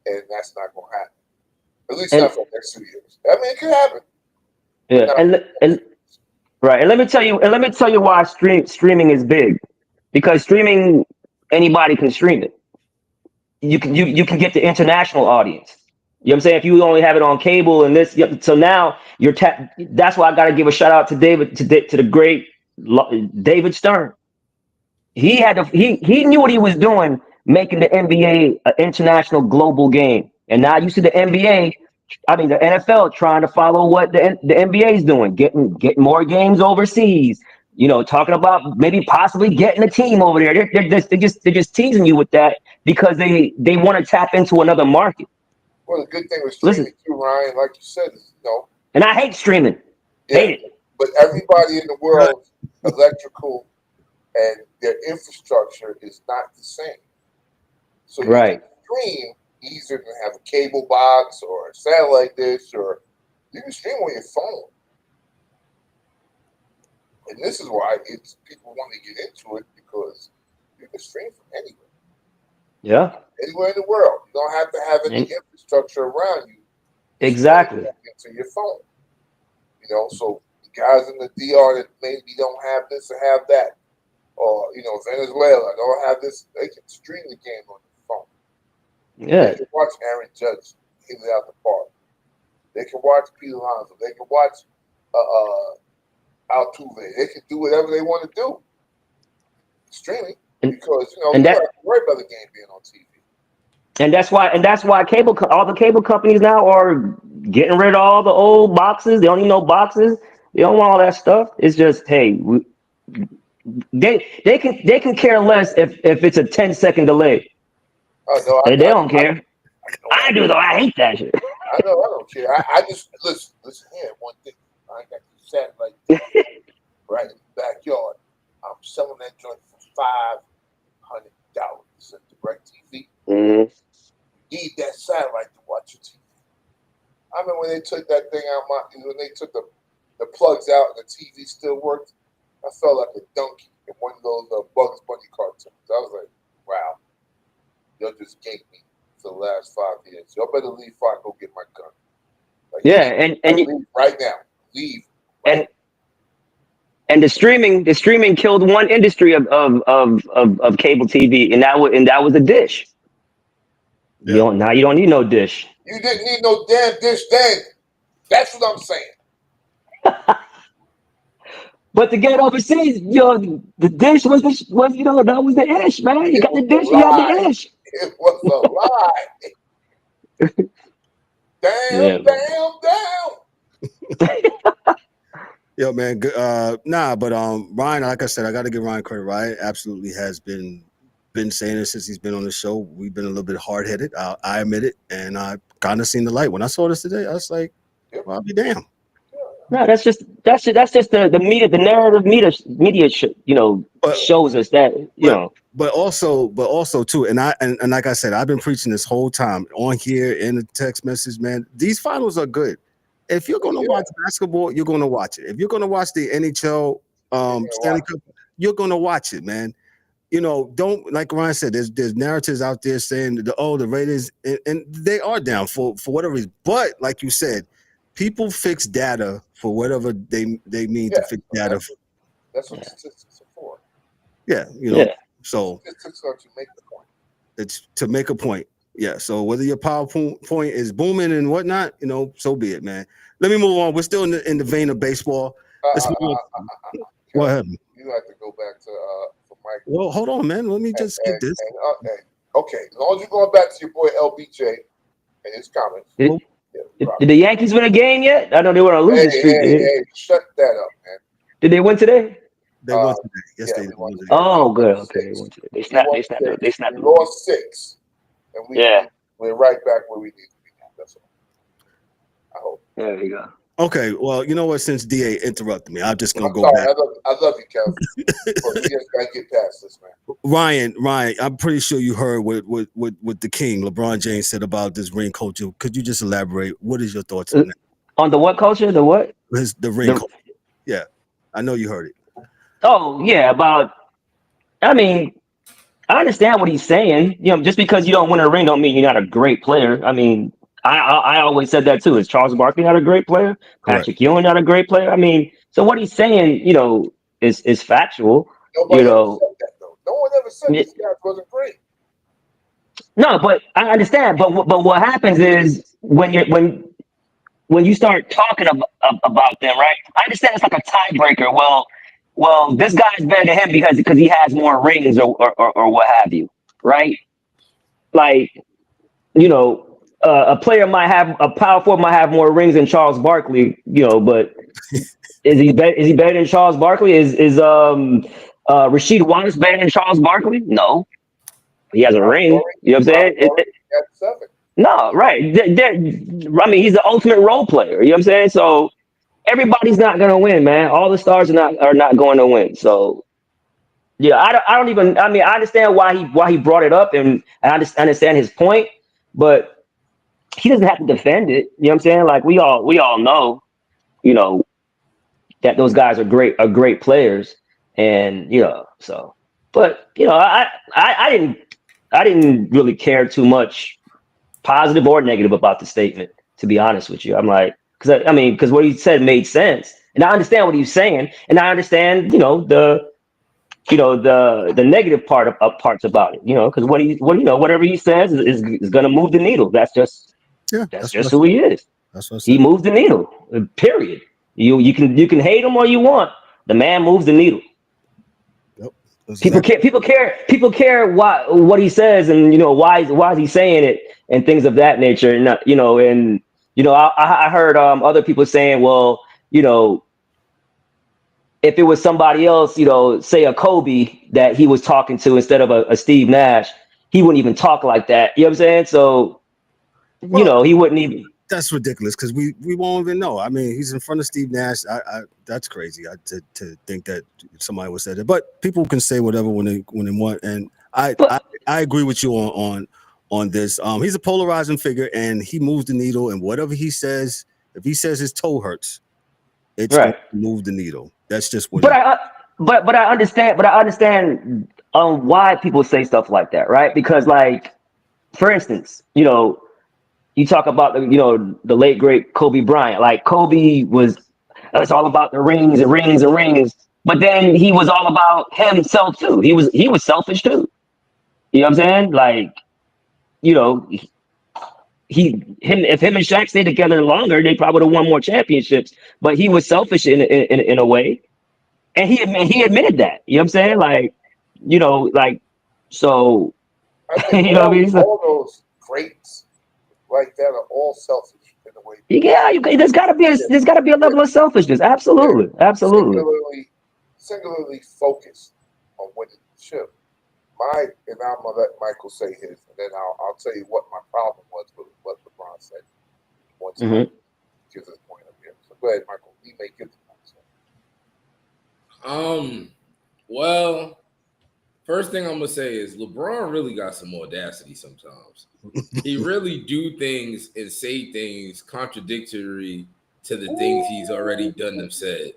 and that's not going to happen. At least not for the next 2 years. I mean, it could happen. Yeah, and right. And let me tell you why streaming is big, because streaming, anybody can stream it. You can get the international audience. You know what I'm saying? If you only have it on cable and this, so now that's why I got to give a shout out to the great David Stern. He knew what he was doing, making the NBA an international global game. And now you see the NFL trying to follow what the NBA is doing, getting more games overseas. Talking about maybe possibly getting a team over there. They're just teasing you with that because they want to tap into another market. Well, the good thing with streaming too, Ryan, like you said, is and I hate streaming. Hate it. But everybody in the world, electrical and their infrastructure is not the same. So you can stream easier than have a cable box or a satellite dish, or you can stream on your phone. And this is why people want to get into it because you can stream from anywhere. Yeah. Anywhere in the world. You don't have to have any infrastructure around you. Exactly. Into your phone. So the guys in the DR that maybe don't have this or have that, or Venezuela don't have this, they can stream the game on their phone. Yeah. They can watch Aaron Judge hit it out the park. They can watch Pete Alonso. They can watch Altuve. They can do whatever they want to do. Streaming. Because you don't have to worry about the game being on TV. And that's why all the cable companies now are getting rid of all the old boxes. They don't need no boxes. They don't want all that stuff. It's just, hey, they can care less if it's a 10-second delay. Oh, no, they don't care. I do though. I hate that shit. I know. I don't care. I just listen here. One thing. I got this satellite right in the backyard. I'm selling that joint for $500 at DirecTV. Mm-hmm. You need that satellite to watch your TV. I mean, when they took that thing out, when they took the plugs out and the TV still worked, I felt like a donkey in one of those Bugs Bunny cartoons. I was like, wow, y'all just ganked me for the last 5 years. Y'all better leave before I go get my gun. Like, and leave right now. Leave. Right and the streaming killed one industry of cable TV, and that was a dish. Yeah. You don't need no dish. You didn't need no damn dish then. That's what I'm saying. But to get overseas, the dish was that was the ish, man. You got the dish, you got the ish. It was a lie. Damn. Yo, man. Good. But Ryan, like I said, I got to give Ryan credit. Ryan absolutely has been saying it since he's been on the show. We've been a little bit hard headed. I admit it, and I kind of seen the light when I saw this today. I was like, well, I'll be damned. No, that's just the media, the narrative media shows us that But also too, and like I said, I've been preaching this whole time on here in the text message, man. These finals are good. If you're going to watch basketball, you're going to watch it. If you're going to watch the NHL Stanley Cup, you're going to watch it, man. Don't, like Ryan said, there's narratives out there saying the Raiders, and they are down for whatever reason. But like you said, people fix data for whatever they mean to fix data. That's what statistics are for. Yeah, so statistics are to make the point. It's to make a point. Yeah, so whether your PowerPoint is booming and whatnot, so be it, man. Let me move on. We're still in the vein of baseball. Let's move on. Go ahead. You have to go back to for Mike. Well, hold on, man. Let me just get this. Okay, as long as you're going back to your boy LBJ and his comments. Did the Yankees win a game yet? I know they were on a losing streak. Hey, shut that up, man. Did they win today? They won today. Yes, they won today. Oh, good. Okay, they won today. They snapped. We lost 6. And we're right back where we need to be now. That's all. I hope. There you go. Okay, well, you know what? Since DA interrupted me, I'm just gonna go back. I love you, Kevin. But we just gotta get past this, man. Ryan, I'm pretty sure you heard what the King, LeBron James, said about this ring culture. Could you just elaborate? What is your thoughts on that? On the what culture? The what? The ring culture. Yeah, I know you heard it. Oh yeah, I understand what he's saying. Just because you don't win a ring don't mean you're not a great player. I mean, I always said that too. Is Charles Barkley not a great player? Correct. Patrick Ewing not a great player? I mean, so what he's saying, is factual. Nobody ever said that, though. No one ever said this guy wasn't great. No, but I understand. But what happens is when you start talking about them, right? I understand it's like a tiebreaker. Well, this guy's better than him because he has more rings or what have you, right? Like, a player a power forward might have more rings than Charles Barkley, but is he better than Charles Barkley? Is Rasheed Wallace better than Charles Barkley? No, he has a ring. You know what I'm saying? No, right. He's the ultimate role player. You know what I'm saying? So everybody's not gonna win, man. All the stars are not going to win. So yeah, I don't even. I mean, I understand why he brought it up, and I understand his point, but he doesn't have to defend it. You know what I'm saying? Like we all know, that those guys are great players, and so. But I didn't really care too much, positive or negative, about the statement. To be honest with you, I'm like. Because what he said made sense, and I understand what he's saying, and I understand, the negative parts about it, because whatever he says is going to move the needle. That's just who he is. That's what he moves the needle. Period. You can hate him all you want. The man moves the needle. Yep. People care what he says, and why is he saying it, and things of that nature, and I heard other people saying, well, if it was somebody else, say a Kobe that he was talking to instead of a Steve Nash, he wouldn't even talk like that. You know what I'm saying? So, he wouldn't even. That's ridiculous because we won't even know. I mean, he's in front of Steve Nash. That's crazy to think that somebody would say that. But people can say whatever when they want, and I agree with you on this. He's a polarizing figure, and he moves the needle. And whatever he says, if he says his toe hurts, it's right. Going to move the needle. That's just what. But I understand. But I understand why people say stuff like that, right? Because, like, for instance, you talk about the late great Kobe Bryant. Like Kobe it's all about the rings and rings and rings. But then he was all about himself too. He was selfish too. You know what I'm saying? Like. If him and Shaq stayed together longer, they probably would have won more championships. But he was selfish in a way, and he admitted that. You know what I'm saying? Like, so. I think all those greats like that are all selfish. in the way. Yeah, there's got to be a level of selfishness. Absolutely, absolutely. Singularly focused on winning the chip. And I'm gonna let Michael say his, and then I'll tell you what my problem was with what LeBron said once Michael gives his point up here. So go ahead, Michael. He may give the point. Well, first thing I'm gonna say is LeBron really got some audacity sometimes. He really do things and say things contradictory to the things he's already done and said.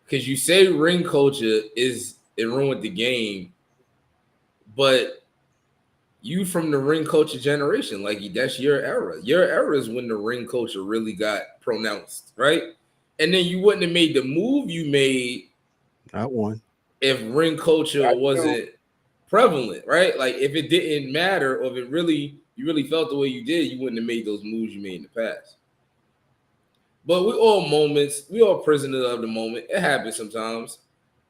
Because you say ring culture it ruined the game, but you from the ring culture generation, like that's your era. Your era is when the ring culture really got pronounced, right? And then you wouldn't have made the move you made. Not one. If ring culture wasn't prevalent, right? Like if it didn't matter, or if you really felt the way you did, you wouldn't have made those moves you made in the past. But we all prisoners of the moment. It happens sometimes.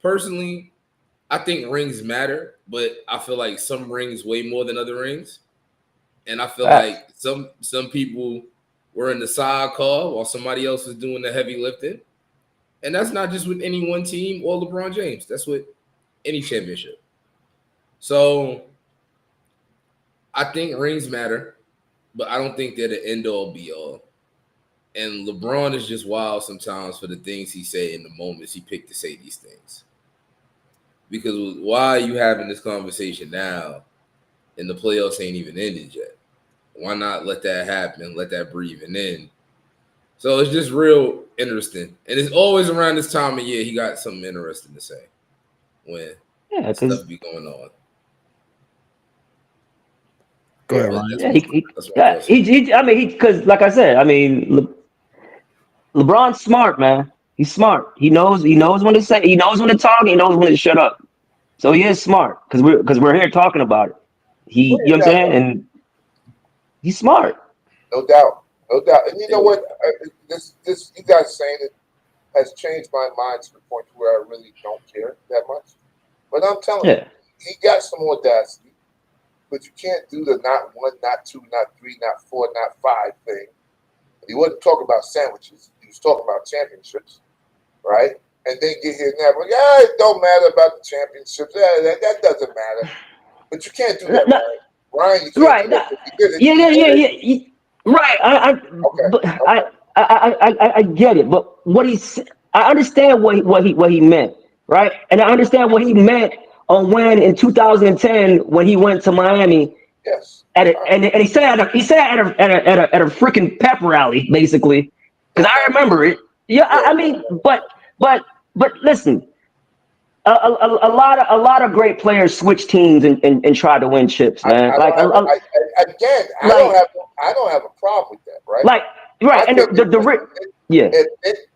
Personally, I think rings matter, but I feel like some rings way more than other rings. And I feel like some people were in the side car while somebody else was doing the heavy lifting. And that's not just with any one team or LeBron James. That's with any championship. So I think rings matter, but I don't think they're the end all be all. And LeBron is just wild sometimes for the things he said in the moments he picked to say these things. Because why are you having this conversation now and the playoffs ain't even ended yet? Why not let that happen, let that breathe and then? So it's just real interesting. And it's always around this time of year he got something interesting to say when stuff be going on. Go ahead, Ryan. Because like I said, LeBron's smart, man. He's smart. He knows when to say. He knows when to talk. He knows when to shut up. So he is smart because we're here talking about it. You know what I'm saying? And he's smart. No doubt. And you know what? This you guys saying it has changed my mind to the point where I really don't care that much. But I'm telling you, he got some audacity. But you can't do the not one, not two, not three, not four, not five thing. He wasn't talking about sandwiches. He was talking about championships, right? And then get here now, but it don't matter about the championships. That doesn't matter. But you can't do that, Ryan. You can't do that. Right. I get it, but I understand what he meant, right? And I understand what he meant on when in 2010 when he went to Miami. Yes. And he said at a freaking pep rally, basically, because I remember it. Yeah, I mean, but listen, a lot of great players switch teams and try to win chips, man. I don't have a problem with that, right?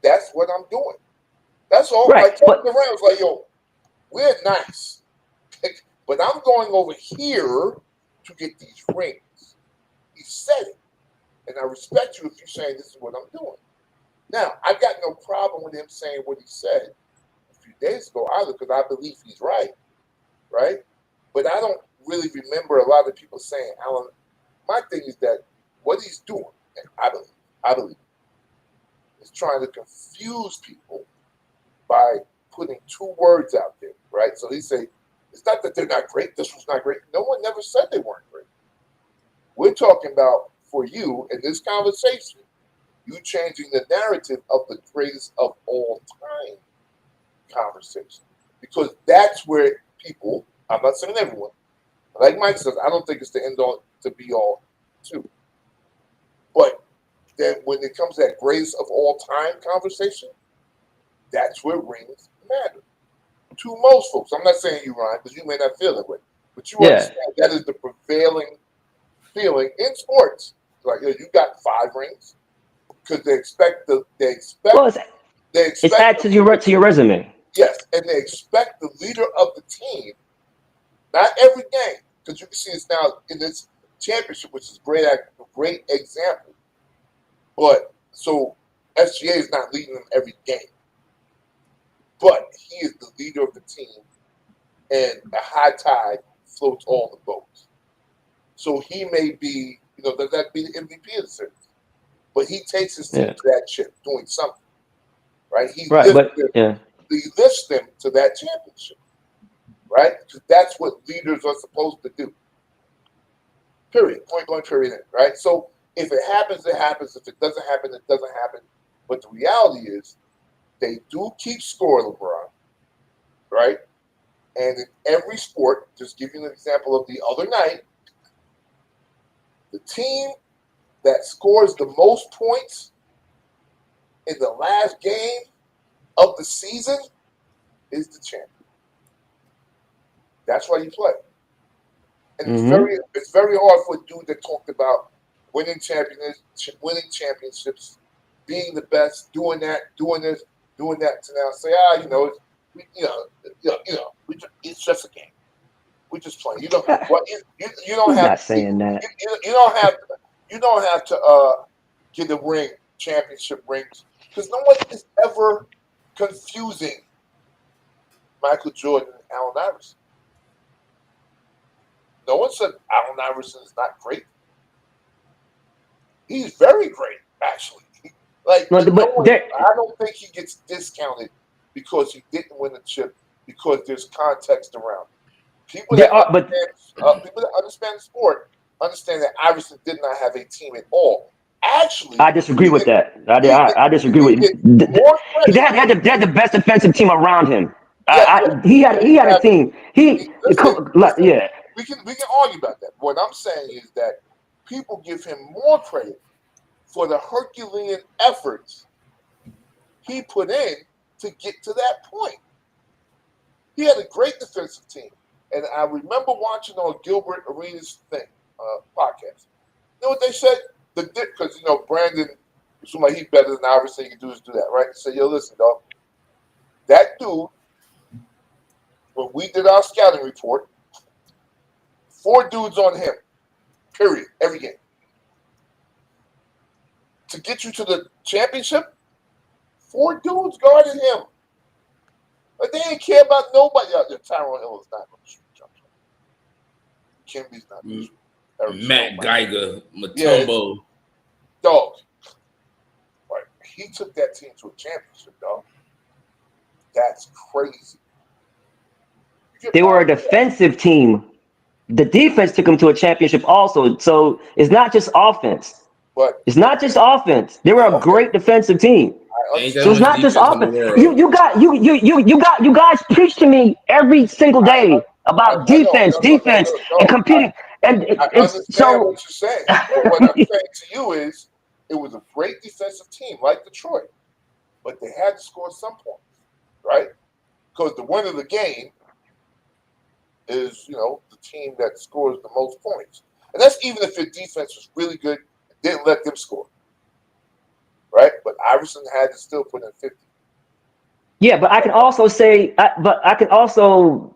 That's what I'm doing. That's all. Right, like talking around, it's like, yo, we're nice, but I'm going over here to get these rings. He said it, and I respect you if you're saying this is what I'm doing. Now, I got no problem with him saying what he said a few days ago either, because I believe he's right? But I don't really remember a lot of people saying, Alan, my thing is that what he's doing, and I believe, is trying to confuse people by putting two words out there, right? So he say, it's not that they're not great. This was not great. No one never said they weren't great. We're talking about, for you, in this conversation, you changing the narrative of the greatest of all time conversation. Because that's where people, I'm not saying everyone, like Mike says, I don't think it's the end all to be all too. But then when it comes to that greatest of all time conversation, that's where rings matter. To most folks, I'm not saying you, Ryan, because you may not feel that way, but you understand that is the prevailing feeling in sports. Like, you got 5 rings because they expect it's add to your resume. Yes, and they expect the leader of the team, not every game, because you can see this now in this championship, which is a great example. But so SGA is not leading them every game. But he is the leader of the team, and a high tide floats all the boats. So he may be, does that be the MVP of the series? but he takes his team to that chip doing something, right? He lifts them to that championship, right? Because that's what leaders are supposed to do. Period. Point blank, period, right? So if it happens, it happens. If it doesn't happen, it doesn't happen. But the reality is they do keep score, LeBron, right? And in every sport, just give you an example of the other night, the team that scores the most points in the last game of the season is the champion. That's why you play. And it's very hard for a dude that talked about winning championships, being the best, doing that, doing this, doing that, to now say, it's just a game. We just playing. You don't. You don't have. Not saying that. You don't have. You don't have to get a ring, championship rings, because no one is ever confusing Michael Jordan and Allen Iverson. No one said Allen Iverson is not great. He's very great, actually. I don't think he gets discounted because he didn't win the chip, because there's context around it. People that understand the sport understand that Iverson did not have a team at all. Actually, I disagree with that. I disagree with you. They had the best defensive team around him. He had a team. We can argue about that. What I'm saying is that people give him more credit for the Herculean efforts he put in to get to that point. He had a great defensive team. And I remember watching on Gilbert Arenas' podcast. You know what they said? Because, Brandon, somebody he's better than Iverson, he can do is do that, right? He said, yo, listen, dog. That dude, when we did our scouting report, 4 dudes on him, period, every game. To get you to the championship, 4 dudes guarded him. But they didn't care about nobody out there. Tyrone Hill is not going to shoot jump shot. Kimby's not going to shoot. Matt Geiger, Mutombo. Dog. Right. He took that team to a championship, dog. That's crazy. They were a defensive team. The defense took them to a championship also. So it's not just offense. But it's not just offense. They were a great defensive team. So it's not just offense. You guys preach to me every single day about defense, and competing. And I understand what you're saying. But what I'm saying to you is, it was a great defensive team like Detroit, but they had to score some points, right? Because the winner of the game is, the team that scores the most points, and that's even if your defense was really good, didn't let them score. Right, but Iverson had to still put in 50. Yeah, but I can also say, I can also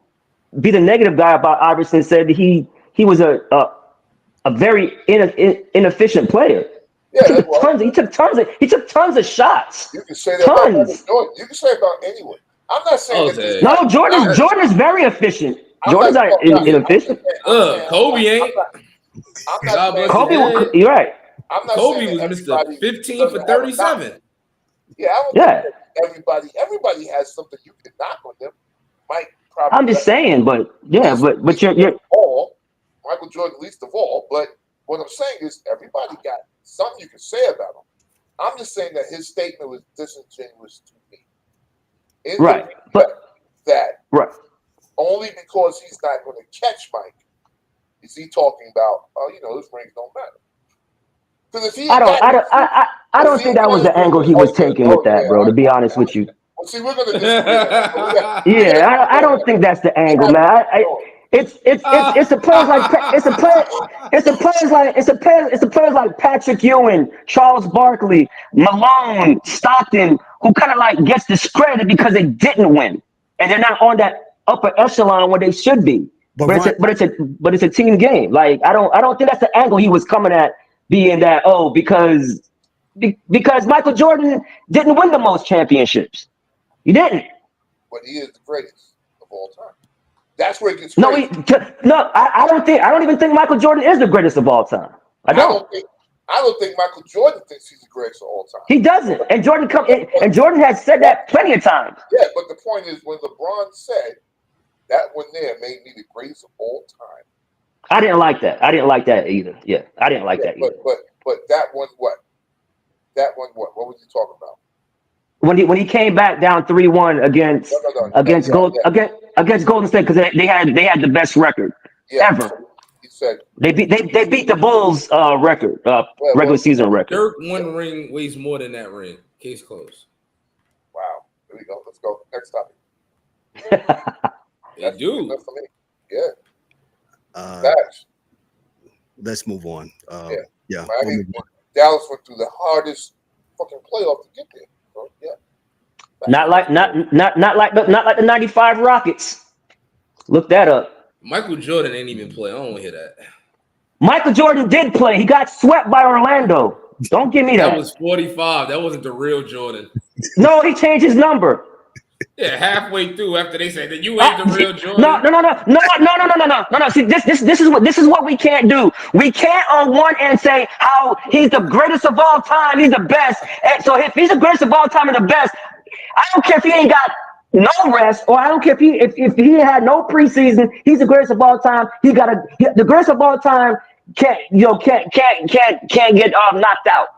be the negative guy about Iverson. Said that he was a very inefficient player. Yeah, he took tons of shots. You can say that about Jordan. You can say about anyone. I'm not saying that. No, Jordan is very efficient. Jordan's not inefficient. Kobe ain't. Kobe, you're right. Kobe was Mr. 15 for 37. Yeah, I don't think everybody has something you can knock on them. Mike probably. I'm just saying, but you're all Michael Jordan least of all. But what I'm saying is everybody got something you can say about him. I'm just saying that his statement was disingenuous to me. Only because he's not going to catch Mike is he talking about, his rings don't matter. I don't think that was the angle he was taking with that, bro. To be honest with you. Well, see, we're gonna disagree. Yeah, I don't think that's the angle, man. It's the players like Patrick Ewing, Charles Barkley, Malone, Stockton, who kind of like gets discredited because they didn't win, and they're not on that upper echelon where they should be. But it's a team game. Like I don't think that's the angle he was coming at. Being that because Michael Jordan didn't win the most championships, he didn't. But he is the greatest of all time. That's where it gets crazy. I don't even think Michael Jordan is the greatest of all time. I don't I don't think Michael Jordan thinks he's the greatest of all time. He doesn't. And Jordan has said that plenty of times. Yeah, but the point is, when LeBron said that one there made me the greatest of all time. I didn't like that. I didn't like that either. Yeah, I didn't like that either. But that one, what? That one, what? What was he talking about? When he came back down 3-1 against Golden State, because they had the best record ever. He said they beat the Bulls record, regular season record. Dirk one ring weighs more than that ring. Case closed. Wow. There we go. Let's go. Next topic. They do. That's for me. Yeah. Let's move on. Yeah. Miami, Dallas went through the hardest fucking playoff to get there. So, yeah. Not like the 95 Rockets. Look that up. Michael Jordan ain't even play. I don't want to hear that. Michael Jordan did play. He got swept by Orlando. Don't give me that. That was 45. That wasn't the real Jordan. No, he changed his number. Yeah, halfway through after they said that you ain't the real Jordan. No. See, this is what we can't do. We can't on one end say how he's the greatest of all time. He's the best. And so if he's the greatest of all time and the best, I don't care if he ain't got no rest, or I don't care if he had no preseason. He's the greatest of all time. The greatest of all time can't get knocked out.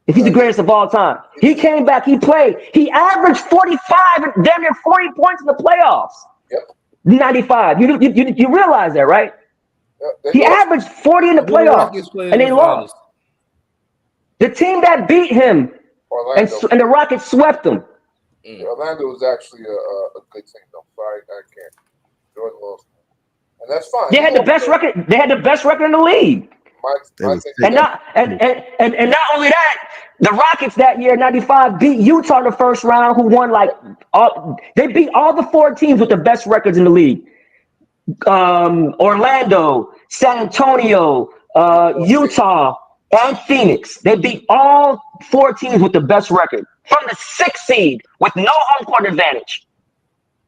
If he's the greatest of all time, he came back, he played, he averaged 45 and damn near 40 points in the playoffs. Yep. 95. You realize that, right? Yep. He averaged 40 in the playoffs, and they lost. The team that beat him, and the Rockets swept them. Orlando was actually a good team, though. Sorry, I can't. Jordan lost, and that's fine. They had the best record. They had the best record in the league. And not only that, the Rockets that year, 95, beat Utah in the first round, who won they beat all the 4 teams with the best records in the league. Orlando, San Antonio, Utah, and Phoenix. They beat all 4 teams with the best record from the 6th seed with no home court advantage.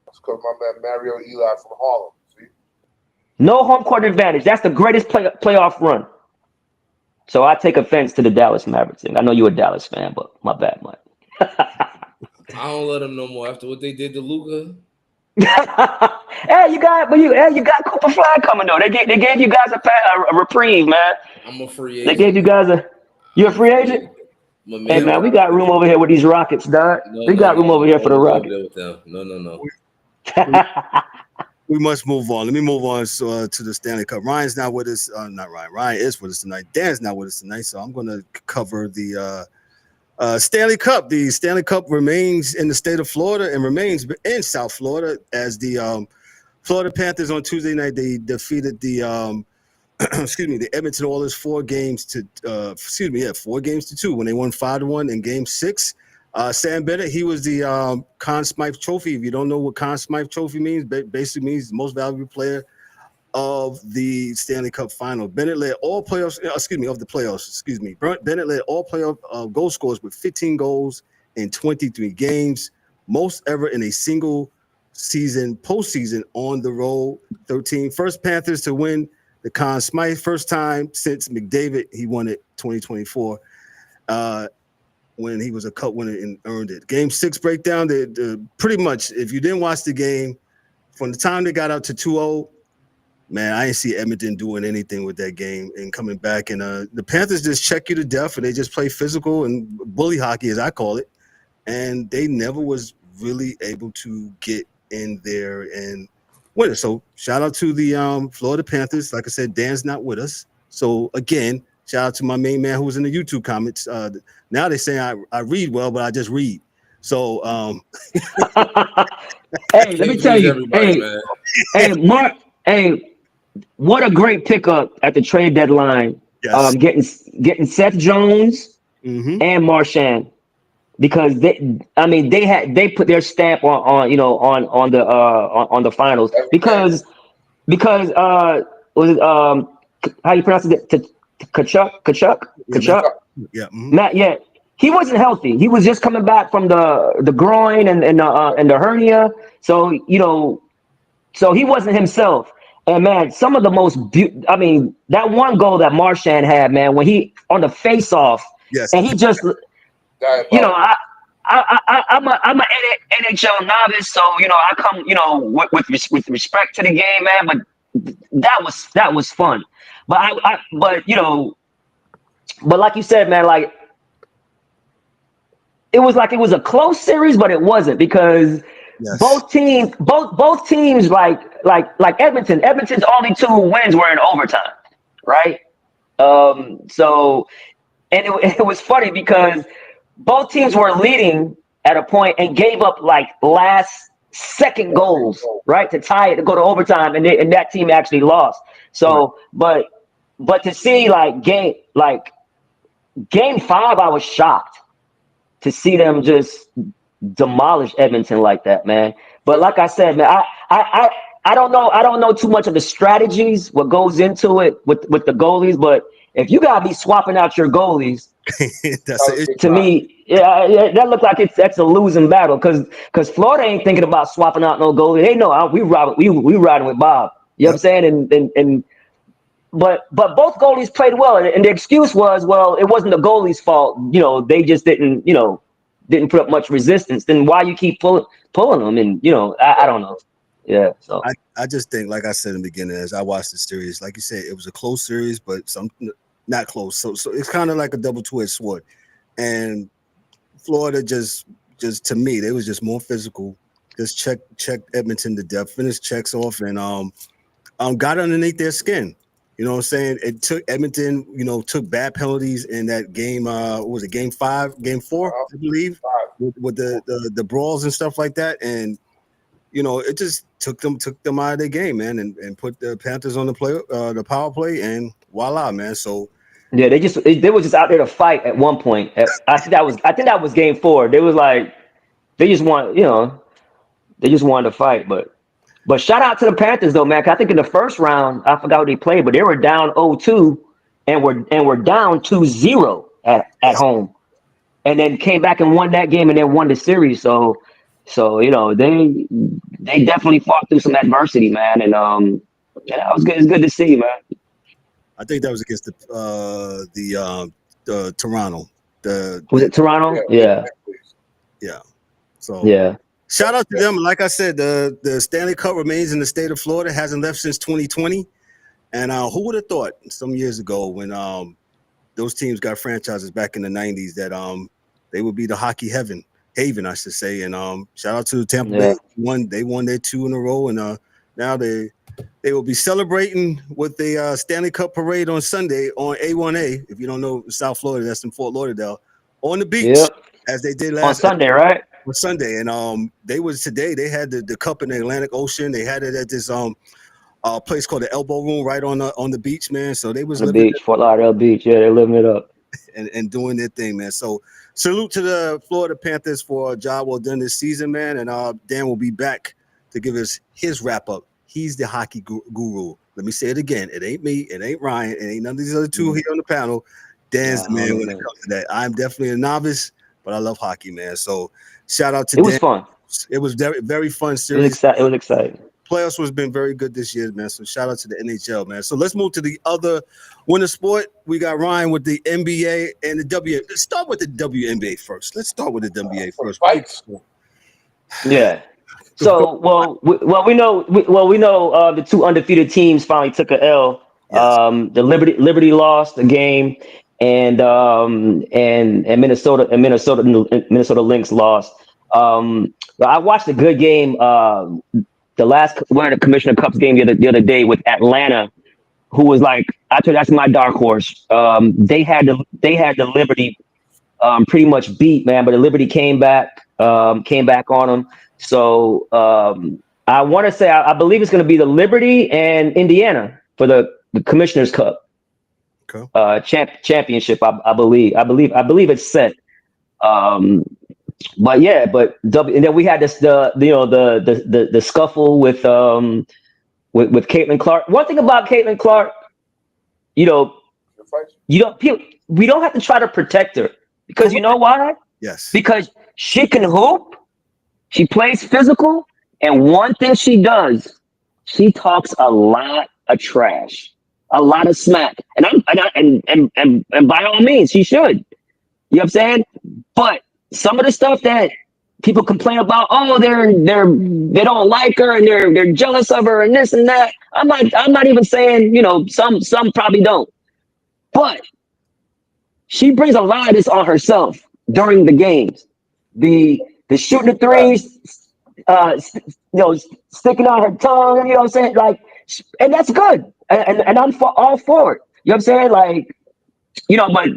That's because my man Mario Eli from Harlem. See? No home court advantage. That's the greatest playoff run. So I take offense to the Dallas Mavericks thing. I know you're a Dallas fan, but my bad, Mike. I don't let them no more after what they did to Luka. Hey, you got Cooper Fly coming though. They gave you guys a reprieve, man. I'm a free agent. They gave you guys you're a free agent? Hey man, we got room over here with these Rockets, dog. We got room over here for the Rockets. No. We must move on. Let me move on to the Stanley Cup. Ryan's not with us. Not Ryan. Ryan is with us tonight. Dan's not with us tonight, so I'm going to cover the Stanley Cup. The Stanley Cup remains in the state of Florida and remains in South Florida as the Florida Panthers on Tuesday night, they defeated the the Edmonton Oilers 4 games to 2 when they won 5-1 in Game 6. Sam Bennett, he was the Conn Smythe Trophy. If you don't know what Conn Smythe Trophy means, basically means the most valuable player of the Stanley Cup final. Bennett led all playoffs, Bennett led all playoff goal scorers with 15 goals in 23 games, most ever in a single season, postseason on the road. 13. First Panthers to win the Conn Smythe, first time since McDavid. He won it 2024. When he was a cup winner and earned it. Game 6 breakdown, pretty much, if you didn't watch the game, from the time they got out to 2-0, man, I didn't see Edmonton doing anything with that game and coming back. And the Panthers just check you to death, and they just play physical and bully hockey, as I call it. And they never was really able to get in there and win it. So shout out to the Florida Panthers. Like I said, Dan's not with us. So, again, shout out to my main man who was in the YouTube comments. Now they say I read well, but I just read. So, hey, let me tell you, Mark, what a great pickup at the trade deadline. Yes. Getting Seth Jones and Marchand, because they put their stamp on the finals because was it how you pronounce it? Kachuk? Yeah. Not yet. He wasn't healthy. He was just coming back from the groin and the hernia. So so he wasn't himself. And man, some of the most I mean, that one goal that Marchand had, man, when he on the face-off, Yes. and he just, you know, I'm a NHL novice, so you know I come, you know, with respect to the game, man. But that was fun. But but you know, but like you said, man, like it was a close series, but it wasn't because Yes. both teams like Edmonton's only 2 wins were in overtime, right? So and it was funny because both teams were leading at a point and gave up like last second goals, right, to tie it to go to overtime, and that team actually lost. So, but to see like game 5, I was shocked to see them just demolish Edmonton like that, man. But like I said, man, I don't know too much of the strategies, what goes into it with the goalies, but if you gotta be swapping out your goalies, to me, that looked like that's a losing battle because Florida ain't thinking about swapping out no goalie. They know we riding with Bob. You know what I'm saying? And but both goalies played well, and the excuse was, well, it wasn't the goalie's fault. You know, they just didn't put up much resistance. Then why you keep pulling them? And you know, I don't know. Yeah, so I just think, like I said in the beginning, as I watched the series, like you said, it was a close series, but not close. So it's kind of like a double two-edged sword. And Florida just to me, they was just more physical. Just checked Edmonton to death, finished checks off, and got underneath their skin. You know what I'm saying? It took Edmonton, took bad penalties in that game. What was it, game 5, game 4, I believe, with the brawls and stuff like that. And it just took them out of their game, man, and put the Panthers on the power play, and voila, man. So yeah, they were just out there to fight at one point. I think that was game 4. They was like they just wanted to fight, But shout out to the Panthers though, man. 'Cause I think in the first round, I forgot what they played, but they were down 0-2 and were down 2-0 at home, and then came back and won that game and then won the series. So they definitely fought through some adversity, man. And it was good. It's good to see, man. I think that was against the Toronto. Was it Toronto? Yeah. So yeah. Shout out to them. Like I said, the Stanley Cup remains in the state of Florida, hasn't left since 2020. And who would have thought some years ago when those teams got franchises back in the 90s that they would be the hockey haven, I should say. And shout out to Tampa Bay. They won their 2 in a row, and now they will be celebrating with the Stanley Cup parade on Sunday on A1A. If you don't know South Florida, that's in Fort Lauderdale, on the beach, as they did on Sunday, right? On Sunday, and they had the cup in the Atlantic Ocean. They had it at this place called the Elbow Room right on the beach, man. So they was on the beach, Fort Lauderdale Beach. Yeah, they're living it up and doing their thing, man. So salute to the Florida Panthers for a job well done this season, man. And Dan will be back to give us his wrap up. He's the hockey guru. Let me say it again. It ain't me. It ain't Ryan. It ain't none of these other two here on the panel. Dan's the man when it comes to that. I'm definitely a novice, but I love hockey, man. So shout out to Dan. It was fun. It was very, very fun series. It was exciting. Playoffs has been very good this year, man. So shout out to the NHL, man. So let's move to the other winter sport. We got Ryan with the NBA and the WNBA. Let's start with the WNBA first. Let's start with the WNBA first. Yeah. So we know the 2 undefeated teams finally took a L. Yes. The Liberty lost the game, and Minnesota Lynx lost. I watched a good game. The last one of the Commissioner Cup's game the other day with Atlanta, who was like, I told you that's my dark horse. They had the Liberty pretty much beat, man, but the Liberty came back on them. So I want to say I believe it's going to be the Liberty and Indiana for the Commissioner's Cup championship. I believe it's set. But and then we had the scuffle with Caitlin Clark. One thing about Caitlin Clark, we don't have to try to protect her because you know why? Yes. Because she can hoop, she plays physical, and one thing she does, she talks a lot of trash, a lot of smack, and by all means, she should. You know what I'm saying? But some of the stuff that people complain about, oh, they don't like her and they're jealous of her and this and that. I'm not even saying, some probably don't, but she brings a lot of this on herself during the games. The shooting the threes, sticking out her tongue, you know what I'm saying? Like, and that's good. And I'm all for it. You know what I'm saying? Like, but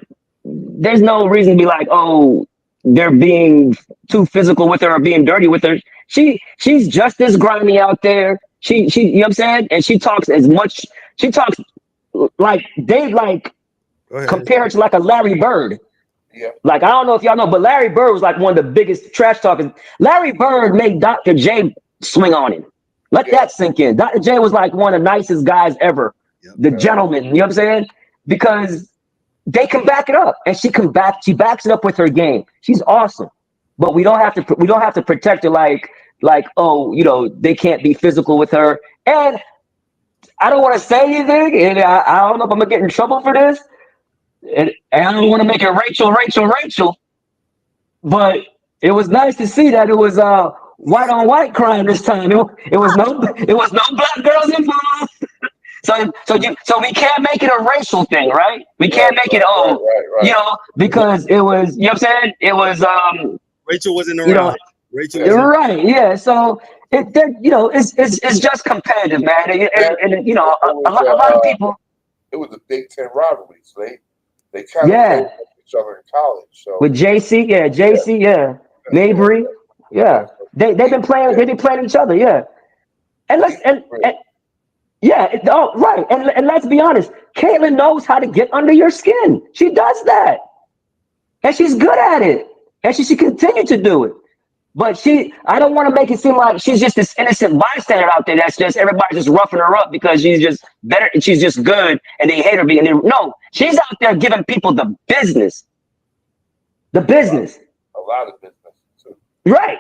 there's no reason to be like, oh, they're being too physical with her or being dirty with her. She's just as grimy out there. She you know what I'm saying? And she talks like compared to like a Larry Bird. Yeah. Like, I don't know if y'all know, but Larry Bird was like one of the biggest trash talkers. Larry Bird made Dr. J swing on him. Let that sink in. Dr. J was like one of the nicest guys ever. Yep. The gentleman, you know what I'm saying? Because they can back it up, and she backs it up with her game. She's awesome. But we don't have to protect her like oh, they can't be physical with her. And I don't want to say anything, and I don't know if I'm gonna get in trouble for this. And I don't want to make it Rachel, but it was nice to see that it was white on white crime this time. It was no black girls involved. So we can't make it a racial thing, right? We can't make it right. Because it was, you know what I'm saying? It was Rachel wasn't around. Rachel was right, yeah. So it's just competitive, man. And a lot of people. It was a Big Ten rivalry, so they kind of played with each other in college. So with JC, Mabry, they've been playing each other, and right, and let's be honest, Caitlin knows how to get under your skin. She does that, and she's good at it, and she should continue to do it. But I don't want to make it seem like she's just this innocent bystander out there that's just everybody's just roughing her up because she's just better and she's just good and they hate her being there. No, she's out there giving people the business. The business. A lot of business too. Right.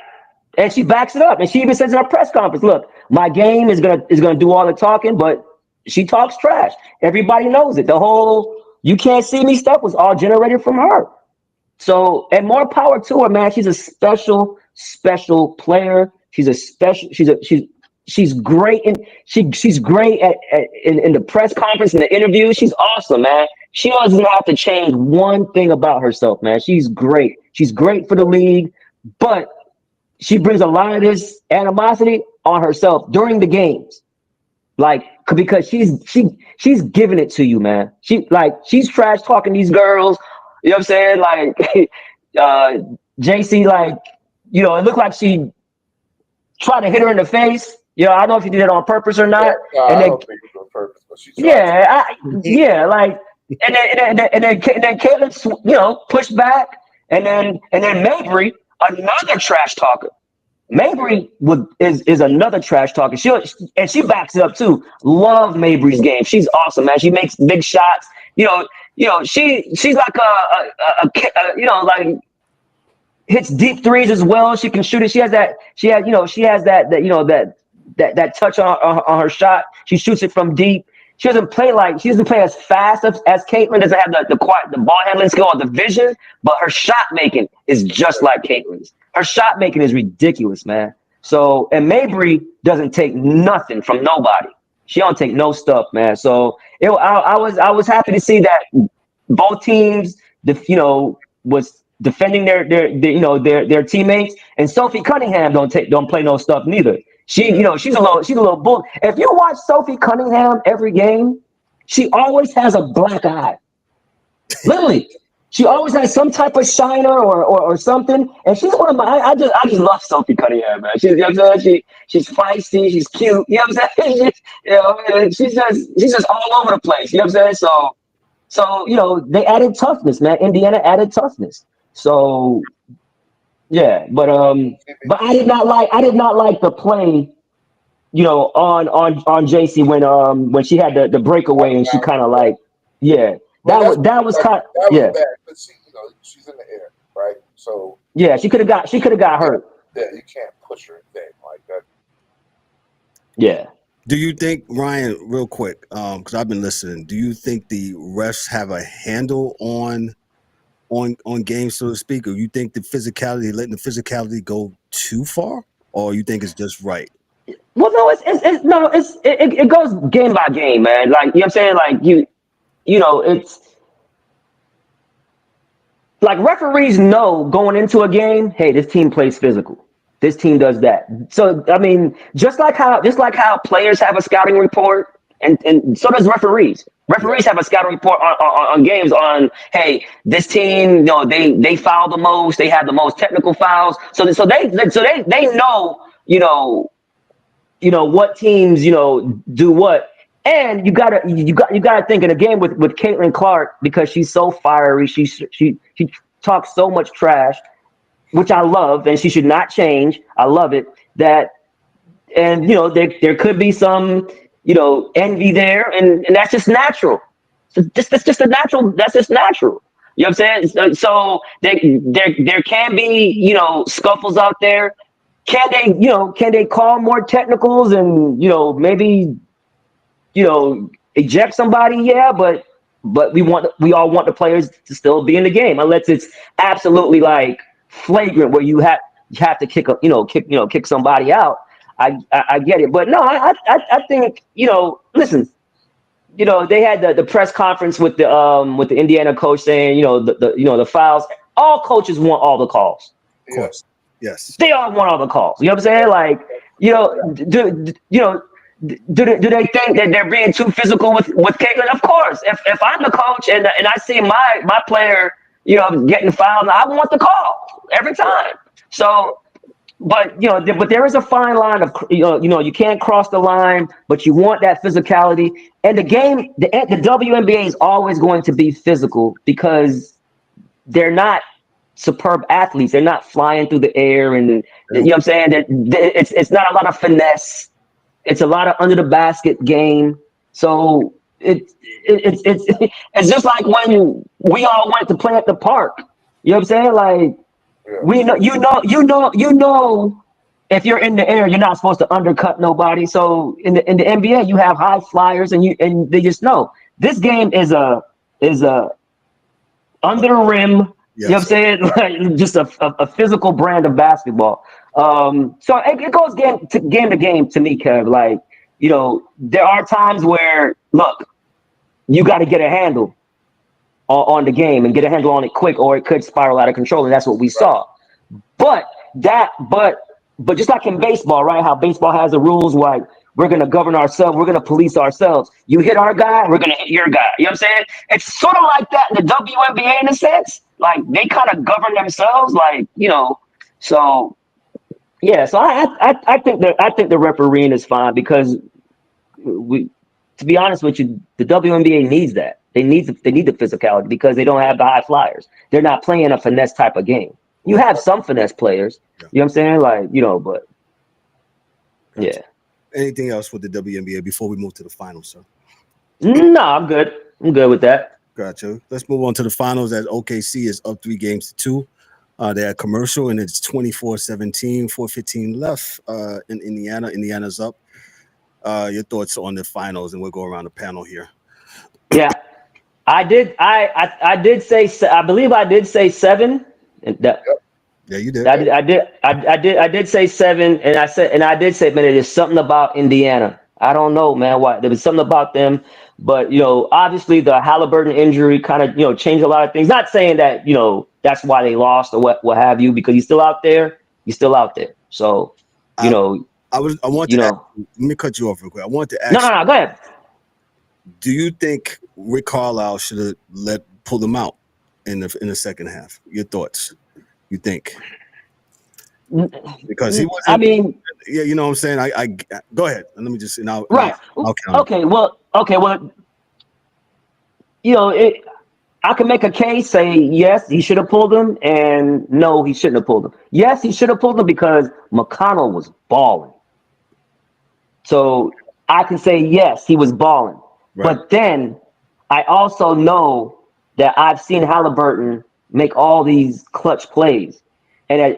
And she backs it up. And she even says in her press conference, look, my game is gonna do all the talking, but she talks trash. Everybody knows it. The whole "you can't see me" stuff was all generated from her. So, and more power to her, man. She's a special player. She's great she's great in the press conference and the interviews. She's awesome, man. She doesn't have to change one thing about herself, man. She's great. She's great for the league, but she brings a lot of this animosity on herself during the games. Like, because she's giving it to you, man. She's trash talking these girls. You know what I'm saying? Like, JC, like, it looked like she tried to hit her in the face. I don't know if she did it on purpose or not. I don't think it was on purpose, but she tried. And then Caitlin, pushed back, and then Mabry, another trash talker. Mabry is another trash talker. She backs it up too. Love Mabry's game. She's awesome, man. She makes big shots. She's like like hits deep threes as well. She can shoot it. She has that touch on her shot. She shoots it from deep. She doesn't play as fast as Caitlin. Doesn't have the ball handling skill or the vision, but her shot making is just like Caitlin's. Her shot making is ridiculous, man. So, and Mabry doesn't take nothing from nobody. She don't take no stuff, man. So I was happy to see that both teams, was defending their teammates, and Sophie Cunningham don't play no stuff neither. She's a little bull. If you watch Sophie Cunningham every game, she always has a black eye. Literally, she always has some type of shiner or something. And she's one of my. I just love Sophie Cunningham, man. She's she's feisty. She's cute. You know what I'm saying? She's just all over the place. You know what I'm saying? So they added toughness, man. Indiana added toughness. So yeah, but I did not like the play, on JC when she had the breakaway and she kind of like, that was kind of bad. But she's in the air, right? So yeah, she could have got hurt. Yeah, you can't push her in there like that. Yeah. Do you think, Ryan, real quick, because I've been listening, do you think the refs have a handle on games, so to speak, or you think the physicality, letting the physicality go too far, or you think it's just right? Well, no, it goes game by game, man. Like, you know what I'm saying? Like, it's like referees know going into a game, hey, this team plays physical. This team does that. So I mean, just like how players have a scouting report, and so does referees. Referees have a scouting report on games on, hey, this team, they foul the most, they have the most technical fouls. So they know, what teams, do what. And you gotta think in a game with Caitlin Clark, because she's so fiery, she talks so much trash, which I love, and she should not change. I love it. And there could be some envy there, and that's just natural. That's just natural. You know what I'm saying? So there can be scuffles out there. Can they call more technicals and maybe eject somebody? Yeah, but we all want the players to still be in the game, unless it's absolutely like flagrant where you have to kick somebody out. I get it, but no, I think listen, they had the press conference with the Indiana coach saying the fouls. All coaches want all the calls. Of course, yes. They all want all the calls. You know what I'm saying? Like, do they think that they're being too physical with Caitlin? Of course. If I'm the coach and I see my player getting fouled, I want the call every time. So, but there is a fine line of you can't cross the line, but you want that physicality. And the WNBA is always going to be physical because they're not superb athletes. They're not flying through the air, and you know what I'm saying? That it's not a lot of finesse. It's a lot of under the basket game. So it's just like when we all went to play at the park. You know what I'm saying? Like, we know if you're in the air, you're not supposed to undercut nobody. So in the NBA, you have high flyers, and they just know this game is a under the rim. Yes. You know what I'm saying? Like, just a physical brand of basketball. So it goes game to game to me, Kev. Like, there are times where, look, you got to get a handle on the game and get a handle on it quick, or it could spiral out of control, and that's what we saw. But just like in baseball, right? How baseball has the rules, like we're going to govern ourselves, we're going to police ourselves. You hit our guy, we're going to hit your guy. You know what I'm saying? It's sort of like that in the WNBA in a sense. Like, they kind of govern themselves, like, so. Yeah, so I think the refereeing is fine, because to be honest with you, the WNBA needs that. They need the physicality, because they don't have the high flyers. They're not playing a finesse type of game. You have some finesse players, you know what I'm saying? Like, but yeah. Anything else with the WNBA before we move to the finals, sir? No, I'm good. I'm good with that. Gotcha. Let's move on to the finals, as OKC is up 3-2. They had commercial, and it's 24-17, 4:15 left in Indiana. Indiana's up. Your thoughts on the finals, and we'll go around the panel here. Yeah, I did. I did say. I believe I did say 7. Yeah, you did. I did say 7, and I did say, man, there's something about Indiana. I don't know, man, why. There was something about them, but obviously the Halliburton injury kind of changed a lot of things. Not saying that that's why they lost or what have you, because he's still out there. So I want to ask, let me cut you off real quick. I want to ask. No, go ahead. Do you think Rick Carlisle should have pulled him out in the second half? Your thoughts? You think? Because he wasn't. I mean, yeah, you know what I'm saying. I go ahead and let me just. I'll count. Okay. Well. I can make a case, say yes, he should have pulled him, and no, he shouldn't have pulled him. Yes, he should have pulled him because McConnell was balling. So I can say yes, he was balling. Right. But then I also know that I've seen Halliburton make all these clutch plays, and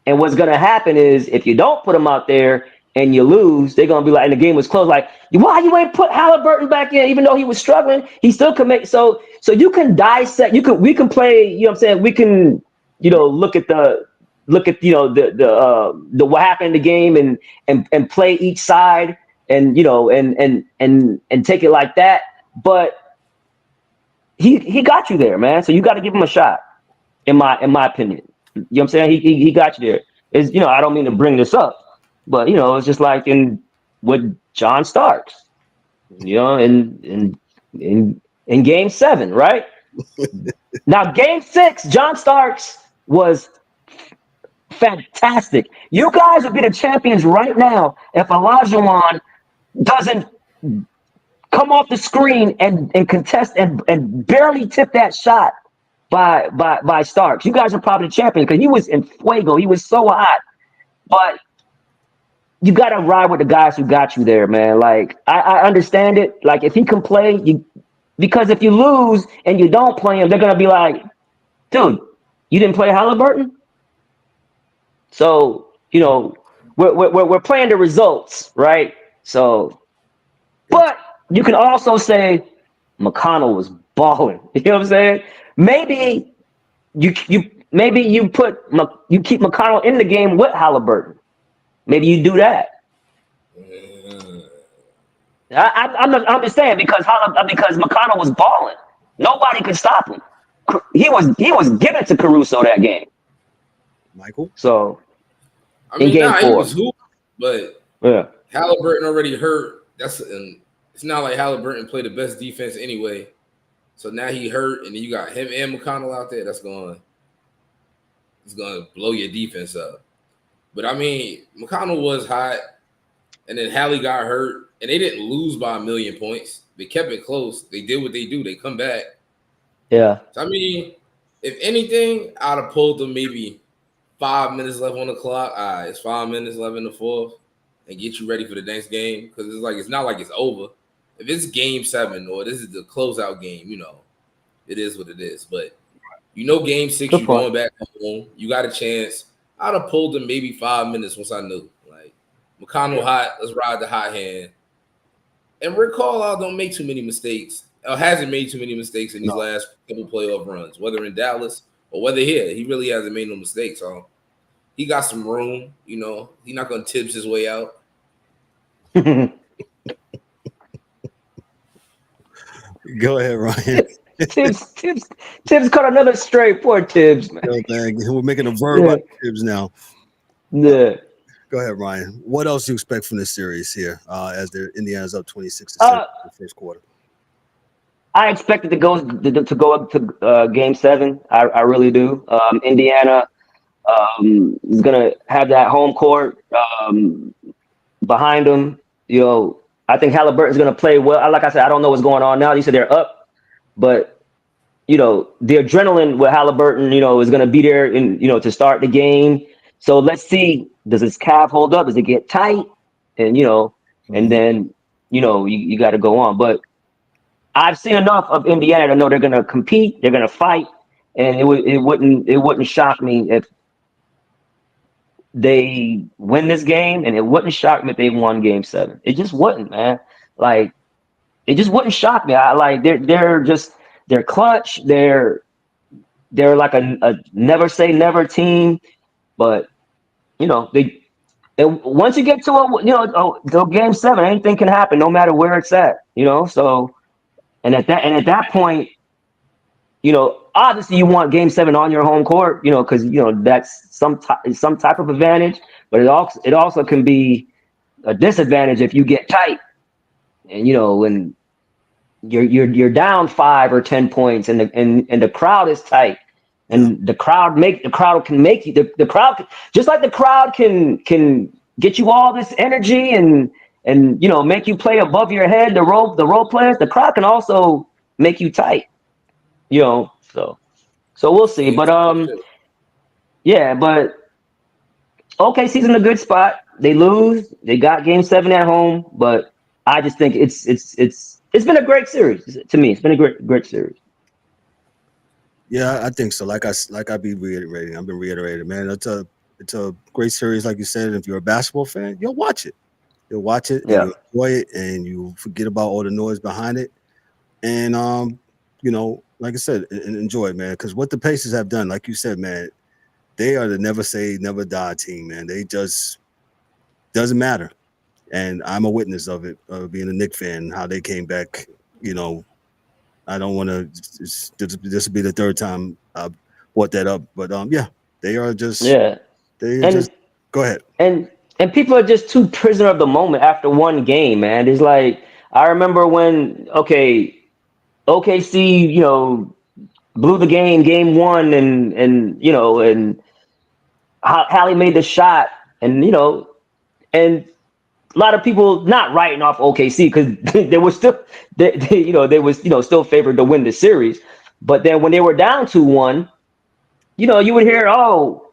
what's going to happen is, if you don't put him out there and you lose, they're gonna be like, and the game was close. Like, why you ain't put Halliburton back in? Even though he was struggling, he still can make. So you can dissect. We can play. You know what I'm saying? We can, look at the what happened in the game and play each side and and take it like that. But he got you there, man. So you got to give him a shot. In my opinion, you know what I'm saying? He got you there. Is I don't mean to bring this up. But it's just like with John Starks, in Game 7, right? Now Game 6, John Starks was fantastic. You guys would be the champions right now if Olajuwon doesn't come off the screen and contest and barely tip that shot by Starks. You guys are probably the champions because he was in fuego. He was so hot, but. You got to ride with the guys who got you there, man. Like, I understand it. Like, if he can play, because if you lose and you don't play him, they're going to be like, dude, you didn't play Halliburton? So, we're playing the results, right? So, but you can also say McConnell was balling. You know what I'm saying? Maybe you keep McConnell in the game with Halliburton. Maybe you do that. I'm just saying because McConnell was balling. Nobody could stop him. He was giving to Caruso that game. Michael. So I mean, in game 4, he was hooping, but yeah, Halliburton already hurt. It's not like Halliburton played the best defense anyway. So now he hurt, and then you got him and McConnell out there. It's going to blow your defense up. But I mean, McConnell was hot, and then Hallie got hurt, and they didn't lose by 1,000,000 points. They kept it close. They did what they do. They come back. Yeah. So, I mean, if anything, I'd have pulled them maybe 5 minutes left on the clock. All right, it's 5 minutes left in the fourth, and get you ready for the next game because it's not like it's over. If it's Game 7 or this is the closeout game, it is what it is. But Game 6, you're going back home. You got a chance. I'd have pulled him maybe 5 minutes once I knew. Like, McConnell hot, let's ride the hot hand. And Rick Carlisle don't make too many mistakes. Or hasn't made too many mistakes in these last couple playoff runs, whether in Dallas or whether here. He really hasn't made no mistakes. So he got some room, He's not going to Tibbs his way out. Go ahead, Ryan. Tibbs caught another straight. Poor Tibbs, man. We're making a verb out of Tibbs now. Yeah. Go ahead, Ryan. What else do you expect from this series here as Indiana's up 26-7 in the first quarter? I expect it to go up to Game 7. I really do. Indiana is going to have that home court behind them. I think Halliburton's going to play well. Like I said, I don't know what's going on now. You said they're up. But, the adrenaline with Halliburton, is going to be there to start the game. So let's see, does his calf hold up? Does it get tight? And, and then, you got to go on. But I've seen enough of Indiana to know they're going to compete. They're going to fight. And it wouldn't shock me if they win this game. And it wouldn't shock me if they won Game 7. It just wouldn't, man. Like, it just wouldn't shock me. They're clutch. They're like a never say never team. But once you get to Game 7, anything can happen no matter where it's at. So and at that point, obviously you want Game 7 on your home court. Because that's some type of advantage. But it also can be a disadvantage if you get tight. And when you're down 5 or 10 points and the crowd is tight and the crowd can make you the crowd just like the crowd can get you all this energy and make you play above your head. The role players, the crowd can also make you tight. So we'll see. But but OKC's in a good spot. They lose. They got Game 7 at home, but I just think it's been a great series to me. It's been a great series. Yeah, I think so. Like I've been reiterating, man. It's a great series, like you said. If you're a basketball fan, you'll watch it. You'll watch it and Yeah. you enjoy it, and you forget about all the noise behind it. And like I said, enjoy it, man. Because what the Pacers have done, like you said, man, they are the never say, never die team, man. They just doesn't matter. And I'm a witness of it, being a Knicks fan, how they came back. I don't want to. This will be the third time I brought that up, but they are just. Yeah. They And just. Go ahead. and people are just too prisoner of the moment after one game, man. It's like I remember when OKC, blew the game one, and Hallie made the shot, and and a lot of people not writing off OKC because they were still they was still favored to win the series. But then when they were down 2-1, you would hear, oh,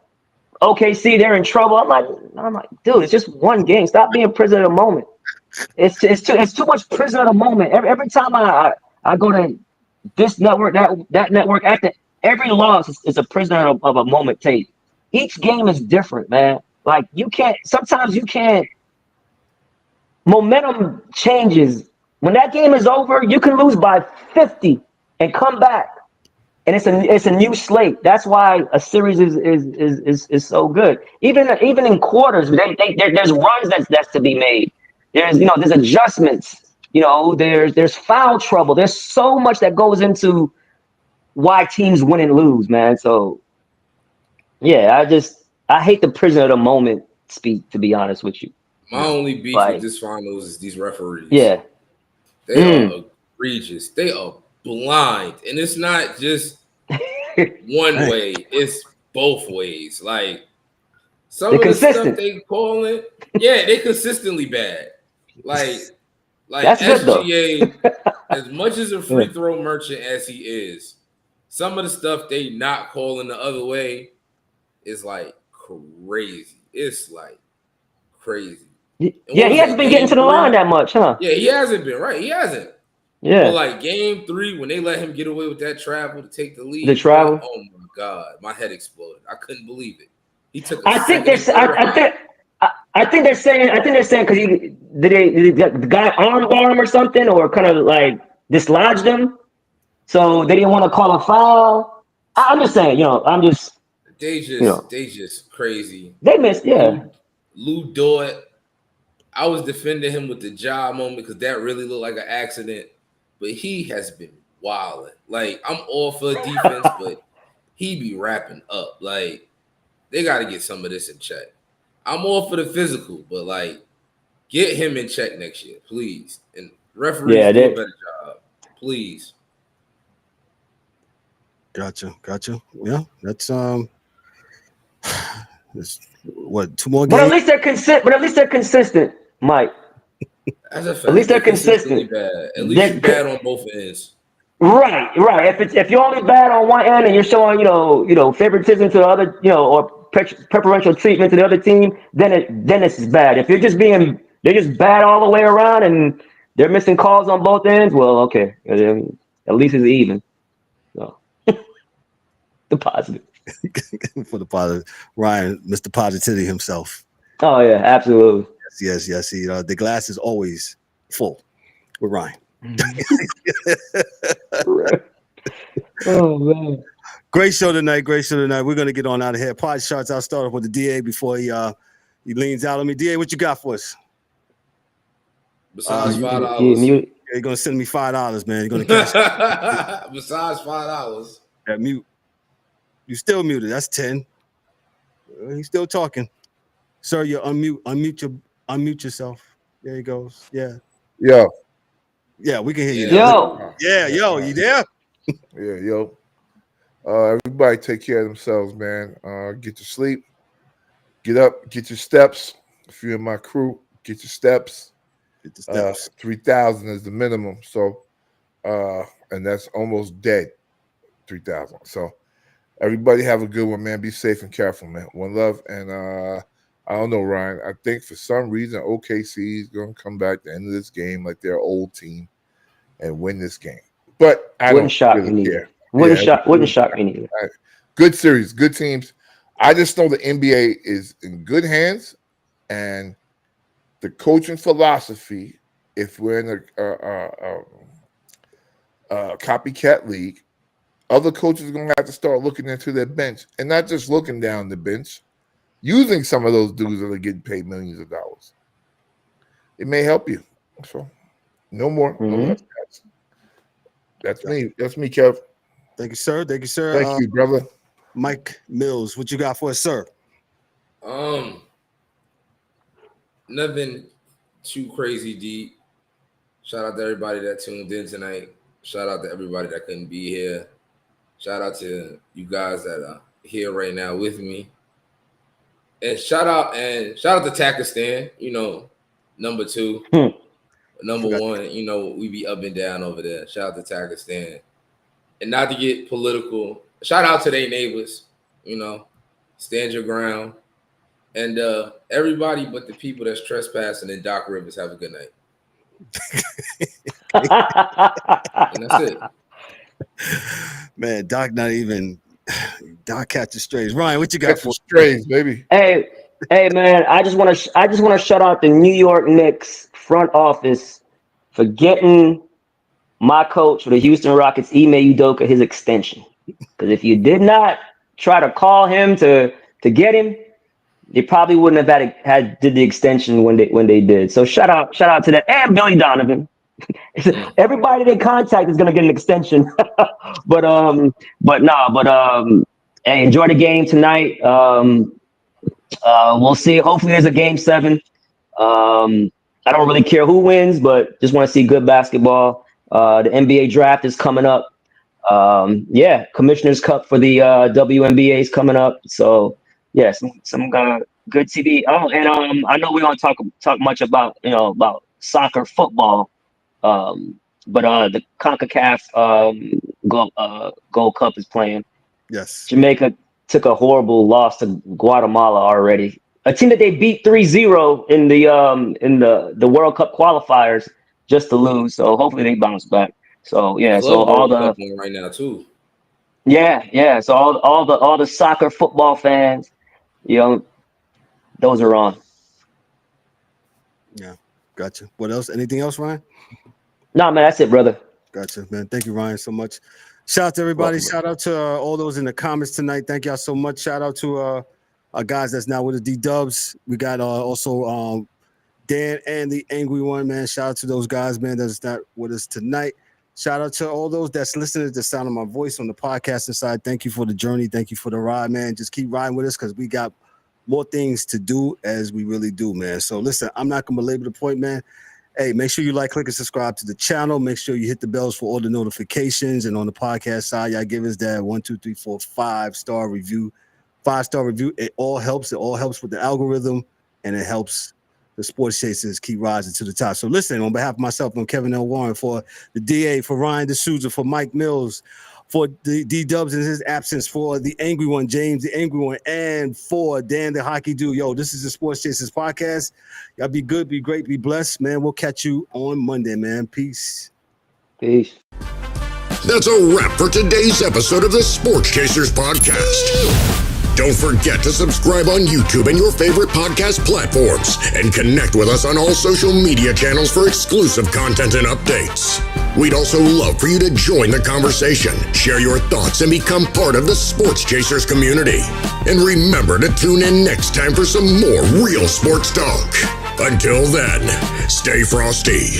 OKC, they're in trouble. I'm like, dude, it's just one game. Stop being prisoner of the moment. It's too much prisoner of the moment. Every time I go to this network, that network, after every loss is a prisoner of a moment tape. Each game is different, man. Like sometimes you can't. Momentum changes. When that game is over, you can lose by 50 and come back, and it's a new slate. That's why a series is so good. Even in quarters, there's runs that's to be made. There's adjustments. There's foul trouble. There's so much that goes into why teams win and lose, man. So yeah, I hate the prisoner of the moment speak, to be honest with you. My only beef with this finals is these referees. Yeah. They are egregious. They are blind. And it's not just one way, it's both ways. Like some of the stuff they call it, they consistently bad. Like that's SGA, as much as a free throw merchant as he is, some of the stuff they not calling the other way is like crazy. It's like crazy. Yeah, he hasn't been getting to the line that much, huh? Yeah, he hasn't been, right? He hasn't. Yeah. But like game 3, when they let him get away with that travel to take the lead, oh my God, my head exploded. I couldn't believe it. He took. I think they're saying because did the guy arm him or something, or kind of like dislodged him, so they didn't want to call a foul. I'm just saying, they just crazy. They missed, Lou Dort. I was defending him with the job moment because that really looked like an accident, but he has been wilding. Like, I'm all for defense, but he be wrapping up. Like, they got to get some of this in check. I'm all for the physical, but like, get him in check next year, please. And referees do a better job, please. Gotcha. Yeah, that's what, 2 more games? But at least they're consistent, Mike. As a fact, at least they're consistent. Bad. At least you're bad on both ends. Right. If you're only bad on one end and you're showing favoritism to the other, or preferential treatment to the other team, then it's bad. If they're just bad all the way around and they're missing calls on both ends, well, okay, at least it's even. So the positive. For the positive, Ryan, Mr. Positivity himself. Oh yeah, absolutely. Yes. The glass is always full with Ryan. Oh man, great show tonight. We're gonna get on out of here. Pod shots. I'll start off with the DA before he leans out on me. DA, what you got for us? Besides $5, you're gonna send me $5, man. You're gonna cash. Besides $5. Yeah, mute. You still muted. That's 10. He's still talking. Sir, you unmute yourself. There he goes. Yeah. Yeah, we can hear you. Yo, you there? Everybody take care of themselves, man. Get your sleep. Get up, get your steps. If you're in my crew, get your steps. 3,000 is the minimum. So, and that's almost dead. 3,000. So, everybody have a good one, man. Be safe and careful, man. One love. And I don't know, Ryan. I think for some reason OKC is going to come back at the end of this game like their old team and win this game. But I wouldn't don't really care. Wouldn't shock me neither. Good series, good teams. I just know the NBA is in good hands, and the coaching philosophy, if we're in a copycat league, other coaches are going to have to start looking into their bench and not just looking down the bench, using some of those dudes that are getting paid millions of dollars. It may help you. So, no more. No less. That's me. That's me, Kev. Thank you, sir. Thank you, sir. Thank you, brother. Mike Mills, what you got for us, sir? Nothing too crazy deep. Shout out to everybody that tuned in tonight. Shout out to everybody that couldn't be here. Shout out to you guys that are here right now with me. And shout out to Takistan, number 2. Number 1, we be up and down over there. Shout out to Takistan. And not to get political, shout out to their neighbors, stand your ground. And everybody but the people that's trespassing in Dock Rivers, have a good night. And that's it. Man, Doc catches strays. Ryan, what you got for strays, baby? Hey, man, I just want to shout out the New York Knicks front office for getting my coach for the Houston Rockets, Ime Udoka, his extension. Because if you did not try to call him to get him, they probably wouldn't have did the extension when they did. So shout out to that, and Billy Donovan. Everybody they contact is gonna get an extension. but hey, enjoy the game tonight. We'll see. Hopefully there's a game 7. I don't really care who wins, but just want to see good basketball. The NBA draft is coming up. Commissioner's Cup for the WNBA is coming up. So yeah, some good TV. Oh, and I know we don't talk much about soccer, football. But the CONCACAF Gold Cup is playing. Yes. Jamaica took a horrible loss to Guatemala already. A team that they beat 3-0 in the World Cup qualifiers just to lose. So hopefully they bounce back. So yeah, so all the right now too. Yeah. So all the soccer football fans, those are on. Yeah, gotcha. What else? Anything else, Ryan? No, man, that's it, brother. Gotcha, man. Thank you, Ryan, so much. Shout out to everybody. Welcome, shout out to all those in the comments tonight. Thank y'all so much. Shout out to our guys that's now with the D-Dubs. We got also Dan and the Angry One, man. Shout out to those guys, man, that's not with us tonight. Shout out to all those that's listening to the sound of my voice on the podcasting side. Thank you for the journey. Thank you for the ride, man. Just keep riding with us because we got more things to do as we really do, man. So listen, I'm not going to belabor the point, man. Hey, make sure you like, click, and subscribe to the channel. Make sure you hit the bells for all the notifications. And on the podcast side, y'all give us that 1, 2, 3, 4, 5-star review. 5-star review. It all helps. It all helps with the algorithm, and it helps the sports chasers keep rising to the top. So listen, on behalf of myself, I'm Kevin L. Warren, for the DA, for Ryan D'Souza, for Mike Mills, for the D-Dubs in his absence, for the Angry One, James, the Angry One, and for Dan, the Hockey Dude. Yo, this is the Sports Chasers Podcast. Y'all be good, be great, be blessed, man. We'll catch you on Monday, man. Peace. Peace. That's a wrap for today's episode of the Sports Chasers Podcast. Don't forget to subscribe on YouTube and your favorite podcast platforms, and connect with us on all social media channels for exclusive content and updates. We'd also love for you to join the conversation, share your thoughts, and become part of the Sports Chasers community. And remember to tune in next time for some more real sports talk. Until then, stay frosty.